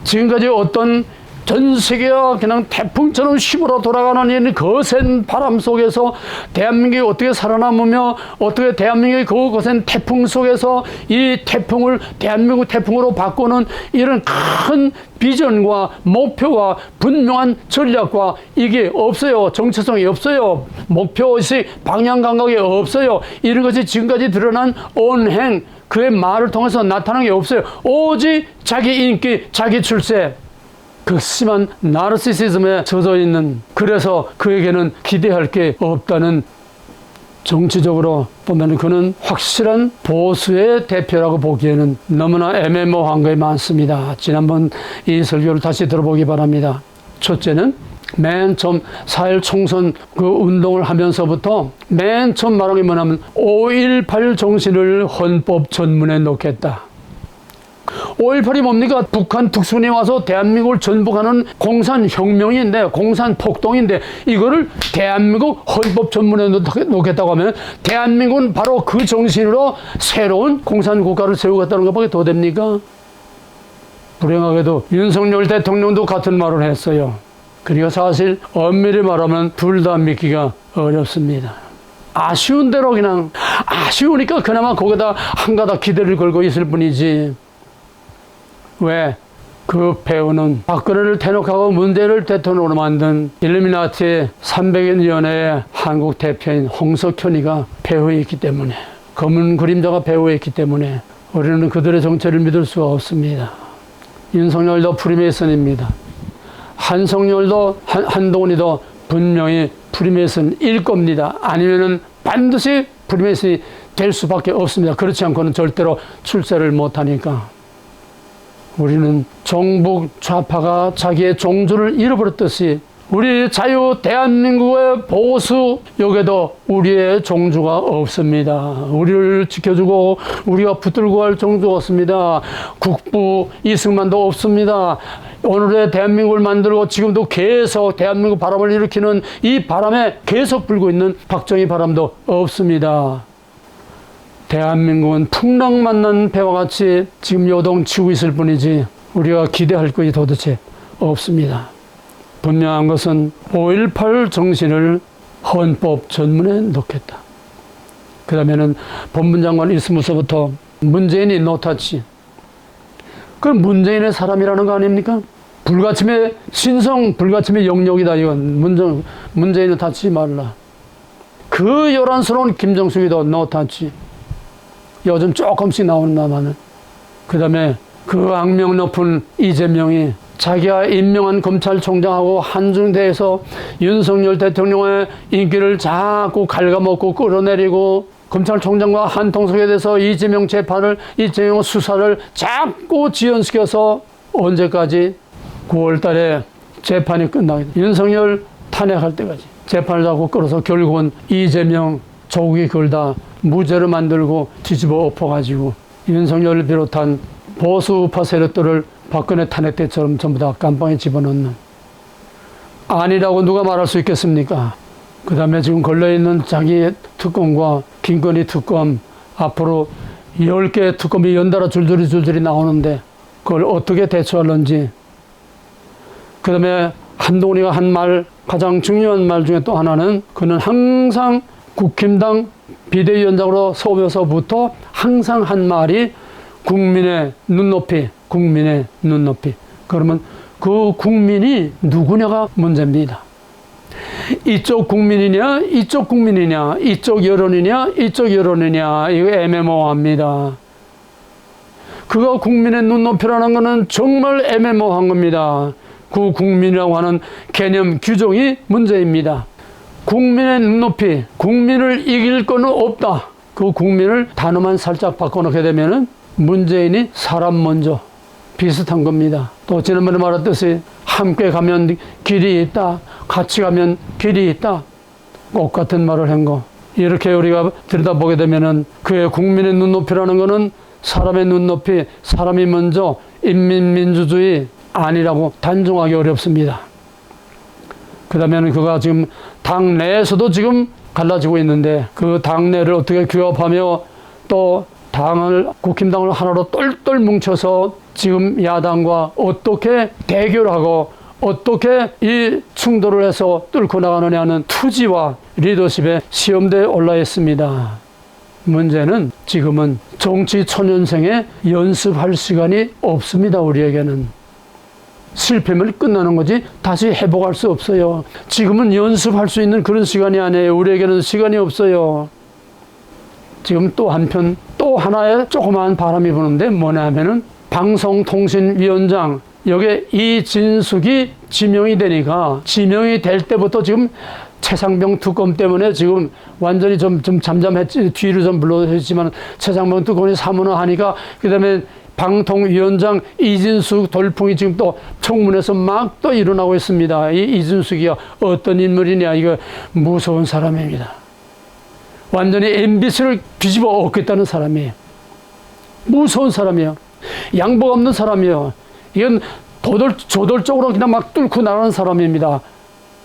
지금까지 어떤 전 세계가 그냥 태풍처럼 휘몰아 돌아가는 이 거센 바람 속에서 대한민국이 어떻게 살아남으며 어떻게 대한민국이 그 거센 태풍 속에서 이 태풍을 대한민국 태풍으로 바꾸는 이런 큰 비전과 목표와 분명한 전략과 이게 없어요. 정체성이 없어요. 목표의식, 방향 감각이 없어요. 이런 것이 지금까지 드러난 언행, 그의 말을 통해서 나타난 게 없어요. 오직 자기 인기, 자기 출세, 그 심한 나르시시즘에 젖어 있는, 그래서 그에게는 기대할 게 없다는, 정치적으로 보면 그는 확실한 보수의 대표라고 보기에는 너무나 애매모호한 것이 많습니다. 지난번 이 설교를 다시 들어보기 바랍니다. 첫째는 맨 처음 4.1 총선 그 운동을 하면서부터 맨 처음 말한 게 뭐냐면 5.18 정신을 헌법 전문에 넣겠다. 5.18이 뭡니까? 북한 특수군이 와서 대한민국을 전복하는 공산혁명인데, 공산폭동인데, 이거를 대한민국 헌법 전문에 놓겠다고 하면 대한민국은 바로 그 정신으로 새로운 공산국가를 세우겠다는 것밖에 더 됩니까? 불행하게도 윤석열 대통령도 같은 말을 했어요. 그러니까 사실 엄밀히 말하면 둘 다 믿기가 어렵습니다. 아쉬운 대로 그냥 아쉬우니까 그나마 거기다 한가닥 기대를 걸고 있을 뿐이지. 왜? 그 배우는 박근혜를 대놓고 문재인을 대통령으로 만든 일루미나티 300연의 한국 대표인 홍석현이가 배후에 있기 때문에, 검은 그림자가 배후에 있기 때문에 우리는 그들의 정체를 믿을 수가 없습니다. 윤석열도 프리메이슨입니다. 한성열도 한동훈이도 분명히 프리메이슨일 겁니다. 아니면은 반드시 프리메이슨이 될 수밖에 없습니다. 그렇지 않고는 절대로 출세를 못하니까. 우리는 종북 좌파가 자기의 종주를 잃어버렸듯이 우리 자유 대한민국의 보수 여기에도 우리의 종주가 없습니다. 우리를 지켜주고 우리가 붙들고 갈 종주가 없습니다. 국부 이승만도 없습니다. 오늘의 대한민국을 만들고 지금도 계속 대한민국 바람을 일으키는 이 바람에 계속 불고 있는 박정희 바람도 없습니다. 대한민국은 풍랑 만난 배와 같이 지금 요동치고 있을 뿐이지 우리가 기대할 것이 도대체 없습니다. 분명한 것은 5.18 정신을 헌법 전문에 넣겠다. 그 다음에는 법무장관 있으면서부터 문재인이 노타치. 그럼 문재인의 사람이라는 거 아닙니까? 불가침의 신성, 불가침의 영역이다. 이건 문재인은 다치지 말라. 그 요란스러운 김정숙이도 노타치. 요즘 조금씩 나온다마는. 그 다음에 그 악명 높은 이재명이 자기가 임명한 검찰총장하고 한중대에서 윤석열 대통령의 인기를 자꾸 갉아먹고 끌어내리고 검찰총장과 한통속에 대해서 이재명 재판을, 이재명 수사를 자꾸 지연시켜서 언제까지? 9월 달에 재판이 끝나게 돼. 윤석열 탄핵할 때까지 재판을 자꾸 끌어서 결국은 이재명 조국이 그걸 다 무죄로 만들고 뒤집어 엎어가지고 윤석열을 비롯한 보수 우파 세력들을 박근혜 탄핵 때처럼 전부 다 깜빵에 집어넣는, 아니라고 누가 말할 수 있겠습니까? 그 다음에 지금 걸려있는 자기 특검과 김건희 특검, 앞으로 10개의 특검이 연달아 줄줄이 나오는데 그걸 어떻게 대처하는지. 그 다음에 한동훈이가 한 말, 가장 중요한 말 중에 또 하나는, 그는 항상 국힘당 비대위원장으로 서면서부터 항상 한 말이 국민의 눈높이, 국민의 눈높이. 그러면 그 국민이 누구냐가 문제입니다. 이쪽 국민이냐, 이쪽 국민이냐, 이쪽 여론이냐, 이쪽 여론이냐, 이거 애매모호합니다. 그가 국민의 눈높이라는 것은 정말 애매모호한 겁니다. 그 국민이라고 하는 개념 규정이 문제입니다. 국민의 눈높이, 국민을 이길 거는 없다. 그 국민을 단어만 살짝 바꿔놓게 되면은 문재인이 사람 먼저, 비슷한 겁니다. 또 지난번에 말했듯이 함께 가면 길이 있다, 같이 가면 길이 있다, 똑같은 말을 한 거. 이렇게 우리가 들여다보게 되면은 그의 국민의 눈높이라는 거는 사람의 눈높이, 사람이 먼저, 인민민주주의, 아니라고 단정하기 어렵습니다. 그 다음에는 그가 지금 당 내에서도 지금 갈라지고 있는데 그 당내를 어떻게 규합하며 또 국힘당을 하나로 똘똘 뭉쳐서 지금 야당과 어떻게 대결하고 어떻게 이 충돌을 해서 뚫고 나가느냐는 투지와 리더십의 시험대에 올라 있습니다. 문제는 지금은 정치 초년생에 연습할 시간이 없습니다. 우리에게는. 실패면 끝나는 거지 다시 회복할 수 없어요. 지금은 연습할 수 있는 그런 시간이 아니에요. 우리에게는 시간이 없어요. 지금 또 한편 또 하나의 조그마한 바람이 부는데 뭐냐 하면은 방송통신위원장 여기에 이진숙이 지명이 되니까 지명이 될 때부터 지금 최상병 특검 때문에 지금 완전히 좀 잠잠했지 뒤로 좀 물러섰지만 최상병 특검이 사문화하니까 그다음에 방통위원장 이진숙 돌풍이 지금 또 청문회에서 막 또 일어나고 있습니다. 이 이진숙이 어떤 인물이냐 이거 무서운 사람입니다. 완전히 MBC를 뒤집어 엎겠다는 사람이에요. 무서운 사람이에요. 양복 없는 사람이에요. 이건 저돌적으로 그냥 막 뚫고 나가는 사람입니다.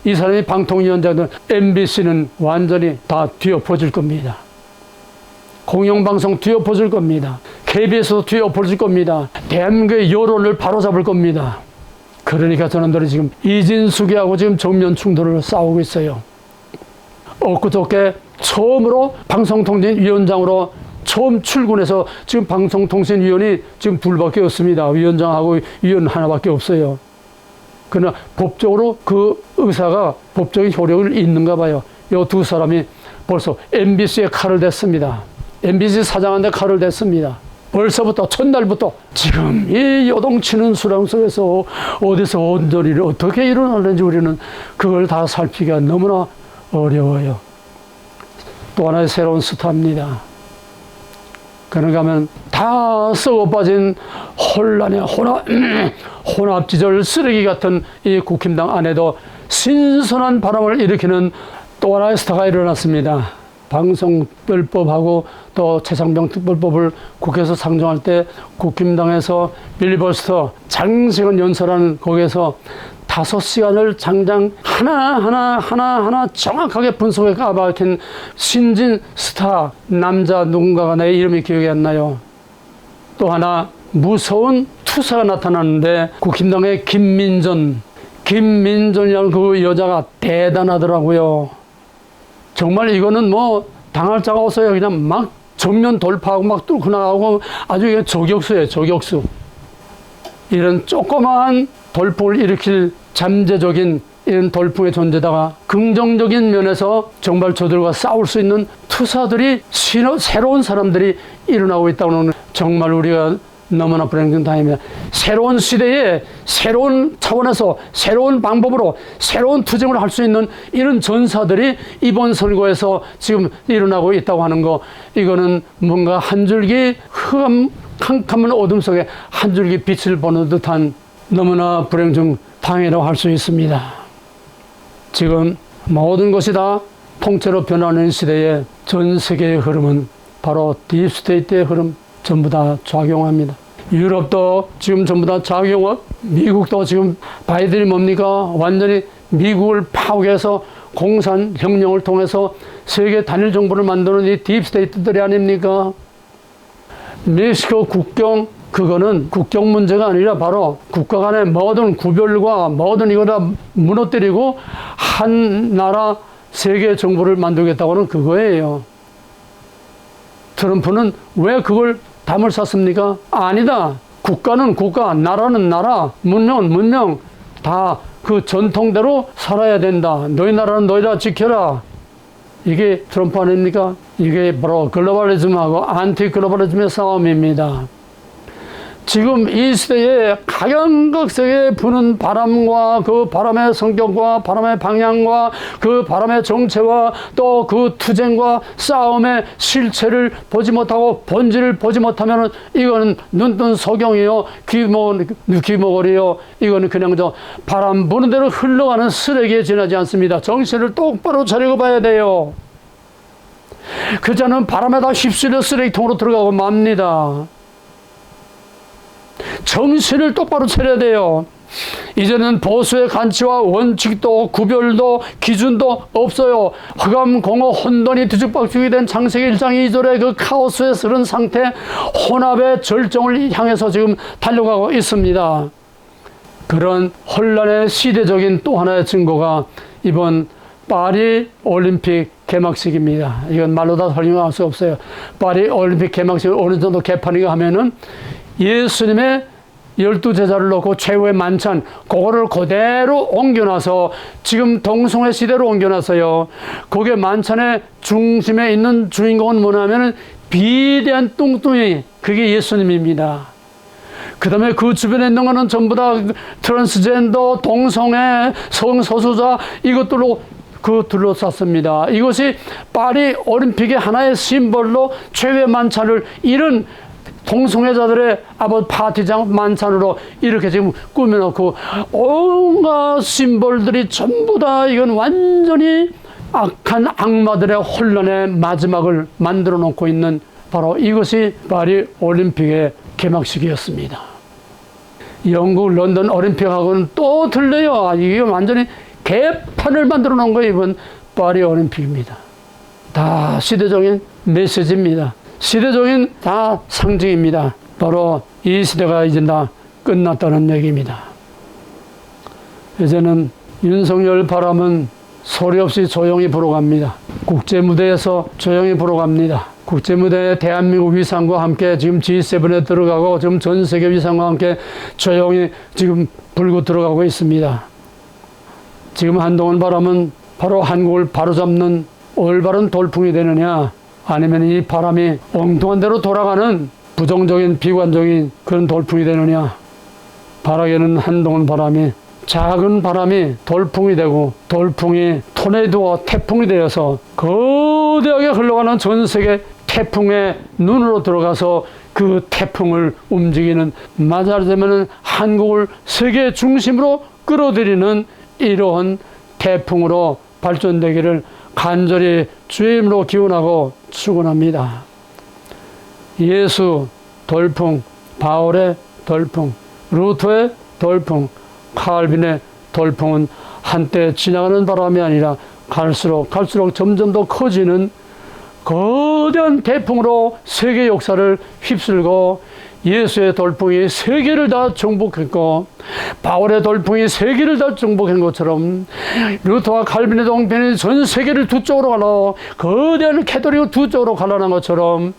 이 사람이 방통위원장들 MBC는 완전히 다 뒤엎어질 겁니다. 공영방송 뒤엎어질 겁니다. KBS도 뒤엎어질 겁니다. 대한민국의 여론을 바로잡을 겁니다. 그러니까 저놈들이 지금 이진숙이하고 지금 정면 충돌을 싸우고 있어요. 엊그저께 처음으로 방송통신위원장으로 처음 출근해서 지금 방송통신위원이 지금 둘밖에 없습니다. 위원장하고 위원 하나밖에 없어요. 그러나 법적으로 그 의사가 법적인 효력을 있는가 봐요. 이 두 사람이 벌써 MBC에 칼을 댔습니다. MBC 사장한테 칼을 댔습니다. 벌써부터 첫날부터 지금 이 요동치는 수렁 속에서 어디서 온전히를 어떻게 일어나는지 우리는 그걸 다 살피기가 너무나 어려워요. 또 하나의 새로운 스타입니다. 그런가 하면 다 썩어 빠진 혼란의 혼합지절 쓰레기 같은 이 국힘당 안에도 신선한 바람을 일으키는 또 하나의 스타가 일어났습니다. 방송별법하고 또 최상병 특별법을 국회에서 상정할 때 국힘당에서 빌리버스터 장시간 연설하는 거기에서 5시간을 장장 하나하나 정확하게 분석해 까박힌 신진 스타 남자 누군가가 내 이름이 기억이 안 나요. 또 하나 무서운 투사가 나타났는데 국힘당의 김민전이라는 그 여자가 대단하더라고요. 정말 이거는 뭐 당할 자가 없어요. 그냥 막 정면 돌파하고 막 뚫고 나가고 아주 저격수예요. 저격수. 이런 조그마한 돌풍을 일으킬 잠재적인 이런 돌풍의 존재다가 긍정적인 면에서 정말 저들과 싸울 수 있는 투사들이 새로운 사람들이 일어나고 있다고 하는 정말 우리가 너무나 불행한 다행입니다. 새로운 시대에 새로운 차원에서 새로운 방법으로 새로운 투쟁을 할 수 있는 이런 전사들이 이번 선거에서 지금 일어나고 있다고 하는 거 이거는 뭔가 한 줄기 캄캄한 어둠 속에 한 줄기 빛을 보는 듯한 너무나 불행 중 다행이라고 할 수 있습니다. 지금 모든 것이 다 통째로 변하는 시대에 전 세계의 흐름은 바로 딥스테이트의 흐름 전부 다 작용합니다. 유럽도 지금 전부 다 작용하고 미국도 지금 바이든이 뭡니까? 완전히 미국을 파괴해서 공산혁명을 통해서 세계 단일 정부를 만드는 이 딥스테이트들이 아닙니까? 멕시코 국경 그거는 국경 문제가 아니라 바로 국가 간의 모든 구별과 모든 이거 다 무너뜨리고 한 나라 세계 정부를 만들겠다고 하는 그거예요. 트럼프는 왜 그걸 담을 쌌습니까? 아니다. 국가는 국가, 나라는 나라, 문명은 문명 다 그 전통대로 살아야 된다. 너희 나라는 너희라 지켜라. 이게 트럼프 아닙니까? 이게 바로 글로벌리즘하고 안티 글로벌리즘의 싸움입니다. 지금 이 시대에 각양각색에 부는 바람과 그 바람의 성격과 바람의 방향과 그 바람의 정체와 또 그 투쟁과 싸움의 실체를 보지 못하고 본질을 보지 못하면 이거는 눈뜬 소경이요 귀머거리요 이거는 그냥 저 바람 부는 대로 흘러가는 쓰레기에 지나지 않습니다. 정신을 똑바로 차리고 봐야 돼요. 그자는 바람에 다 휩쓸려 쓰레기통으로 들어가고 맙니다. 정신을 똑바로 차려야 돼요. 이제는 보수의 가치와 원칙도 구별도 기준도 없어요. 흑암, 공허, 혼돈이 뒤죽박죽이 된 창세기 1장 2절의 그 카오스에 쓰른 상태, 혼합의 절정을 향해서 지금 달려가고 있습니다. 그런 혼란의 시대적인 또 하나의 증거가 이번 파리 올림픽 개막식입니다. 이건 말로 다 설명할 수 없어요. 파리 올림픽 개막식을 어느 정도 개판인가 하면은 예수님의 12제자를 놓고 최후의 만찬, 그거를 그대로 옮겨놔서 지금 동성애 시대로 옮겨놨어요. 거기에 만찬의 중심에 있는 주인공은 뭐냐면은 비대한 뚱뚱이, 그게 예수님입니다. 그 다음에 그 주변에 있는 거는 전부 다 트랜스젠더, 동성애, 성소수자, 이것들로 둘러쌌습니다. 이것이 파리 올림픽의 하나의 심벌로 최후의 만찬을 이런 동성애자들의 파티장 만찬으로 이렇게 지금 꾸며놓고 온갖 심벌들이 전부 다 이건 완전히 악한 악마들의 혼란의 마지막을 만들어 놓고 있는 바로 이것이 파리 올림픽의 개막식이었습니다. 영국 런던 올림픽하고는 또 틀려요. 이게 완전히 개판을 만들어 놓은 거예요. 이번 파리 올림픽입니다. 다 시대적인 메시지입니다. 시대적인 다 상징입니다. 바로 이 시대가 이제 다 끝났다는 얘기입니다. 이제는 윤석열 바람은 소리 없이 조용히 불어갑니다. 국제무대에서 조용히 불어갑니다. 국제무대에 대한민국 위상과 함께 지금 G7에 들어가고 지금 전 세계 위상과 함께 조용히 지금 불고 들어가고 있습니다. 지금 한동훈 바람은 바로 한국을 바로잡는 올바른 돌풍이 되느냐, 아니면 이 바람이 엉뚱한 대로 돌아가는 부정적인 비관적인 그런 돌풍이 되느냐. 바라기는 한동훈 바람이 작은 바람이 돌풍이 되고 돌풍이 토네이도와 태풍이 되어서 거대하게 흘러가는 전 세계 태풍의 눈으로 들어가서 그 태풍을 움직이는, 말하자면 한국을 세계 중심으로 끌어들이는 이러한 태풍으로 발전되기를 간절히 주의 이름으로 기원하고 축원합니다. 예수 돌풍, 바울의 돌풍, 루터의 돌풍, 칼빈의 돌풍은 한때 지나가는 바람이 아니라 갈수록 점점 더 커지는 거대한 태풍으로 세계 역사를 휩쓸고, 예수의 돌풍이 세계를 다 정복했고 바울의 돌풍이 세계를 다 정복한 것처럼 루터와 칼빈의 동편이 전 세계를 두 쪽으로 갈라, 거대한 캐톨릭을 두 쪽으로 갈라난 것처럼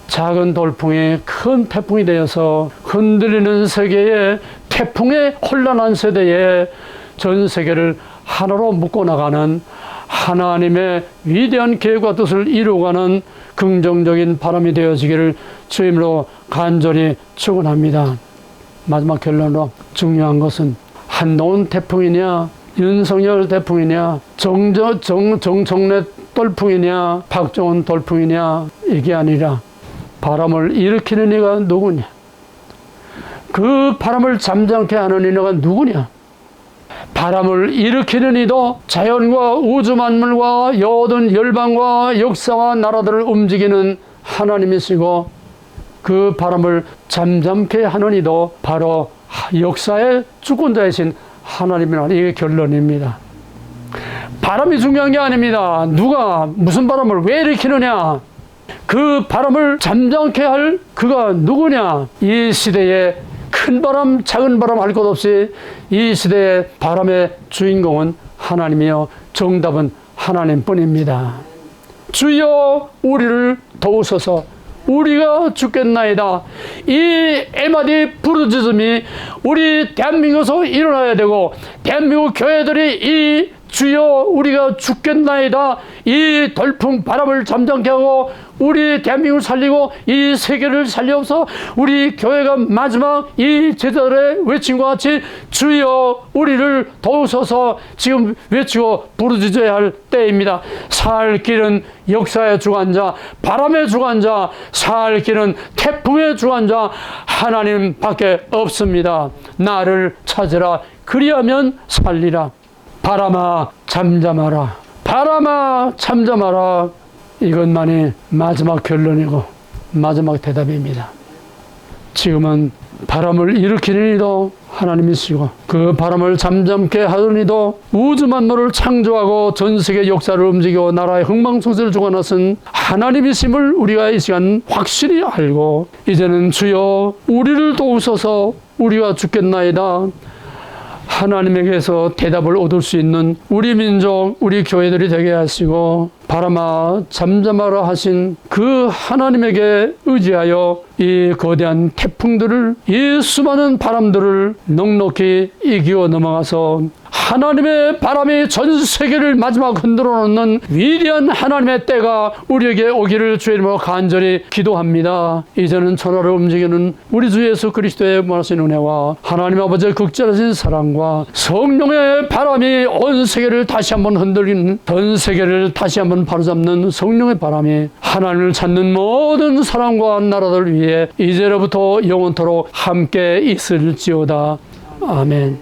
작은 돌풍이 큰 태풍이 되어서 흔들리는 세계의 태풍의 혼란한 세대에 전 세계를 하나로 묶어나가는 하나님의 위대한 계획과 뜻을 이루어가는 긍정적인 바람이 되어지기를 주임으로 간절히 축원합니다. 마지막 결론으로 중요한 것은 한동훈 태풍이냐, 윤석열 태풍이냐, 정청래 돌풍이냐, 박정훈 돌풍이냐, 이게 아니라 바람을 일으키는 이가 누구냐, 그 바람을 잠잠케 하는 이가 누구냐. 바람을 일으키는 이도 자연과 우주 만물과 모든 열방과 역사와 나라들을 움직이는 하나님이시고, 그 바람을 잠잠케 하는 이도 바로 역사의 주권자이신 하나님이라는 이게 결론입니다. 바람이 중요한 게 아닙니다. 누가 무슨 바람을 왜 일으키느냐, 그 바람을 잠잠케 할 그가 누구냐. 이 시대에 큰 바람, 작은 바람 할 것 없이 이 시대의 바람의 주인공은 하나님이요, 정답은 하나님뿐입니다. 주여 우리를 도우소서. 우리가 죽겠나이다. 이 에마디 부르짖음이 우리 대한민국에서 일어나야 되고, 대한민국 교회들이 이 주여 우리가 죽겠나이다, 이 돌풍 바람을 잠잠케 하고 우리 대한민국을 살리고 이 세계를 살려서 우리 교회가 마지막 이 제자들의 외침과 같이 주여 우리를 도우소서 지금 외치고 부르짖어야 할 때입니다. 살 길은 역사의 주관자, 바람의 주관자, 살 길은 태풍의 주관자 하나님밖에 없습니다. 나를 찾으라, 그리하면 살리라. 바람아 잠잠하라, 바람아 잠잠하라. 이것만이 마지막 결론이고 마지막 대답입니다. 지금은 바람을 일으키는 이도 하나님이시고 그 바람을 잠잠케 하더니도 우주 만물을 창조하고 전 세계 역사를 움직이고 나라의 흥망성쇠를 주관하신 하나님이심을 우리가 이 시간 확실히 알고 이제는 주여 우리를 도우소서 우리가 죽겠나이다 하나님에게서 대답을 얻을 수 있는 우리 민족, 우리 교회들이 되게 하시고 바람아 잠잠하라 하신 그 하나님에게 의지하여 이 거대한 태풍들을 이 수많은 바람들을 넉넉히 이기어 넘어가서 하나님의 바람이 전 세계를 마지막 흔들어 놓는 위대한 하나님의 때가 우리에게 오기를 주의 이름으로 간절히 기도합니다. 이제는 천하를 움직이는 우리 주 예수 그리스도의 무한하신 은혜와 하나님 아버지의 극진하신 사랑과 성령의 바람이 온 세계를 다시 한번 흔들리는 전 세계를 다시 한번 바로잡는 성령의 바람이 하나님을 찾는 모든 사람과 나라들 위해 이제로부터 영원토록 함께 있을지어다. 아멘.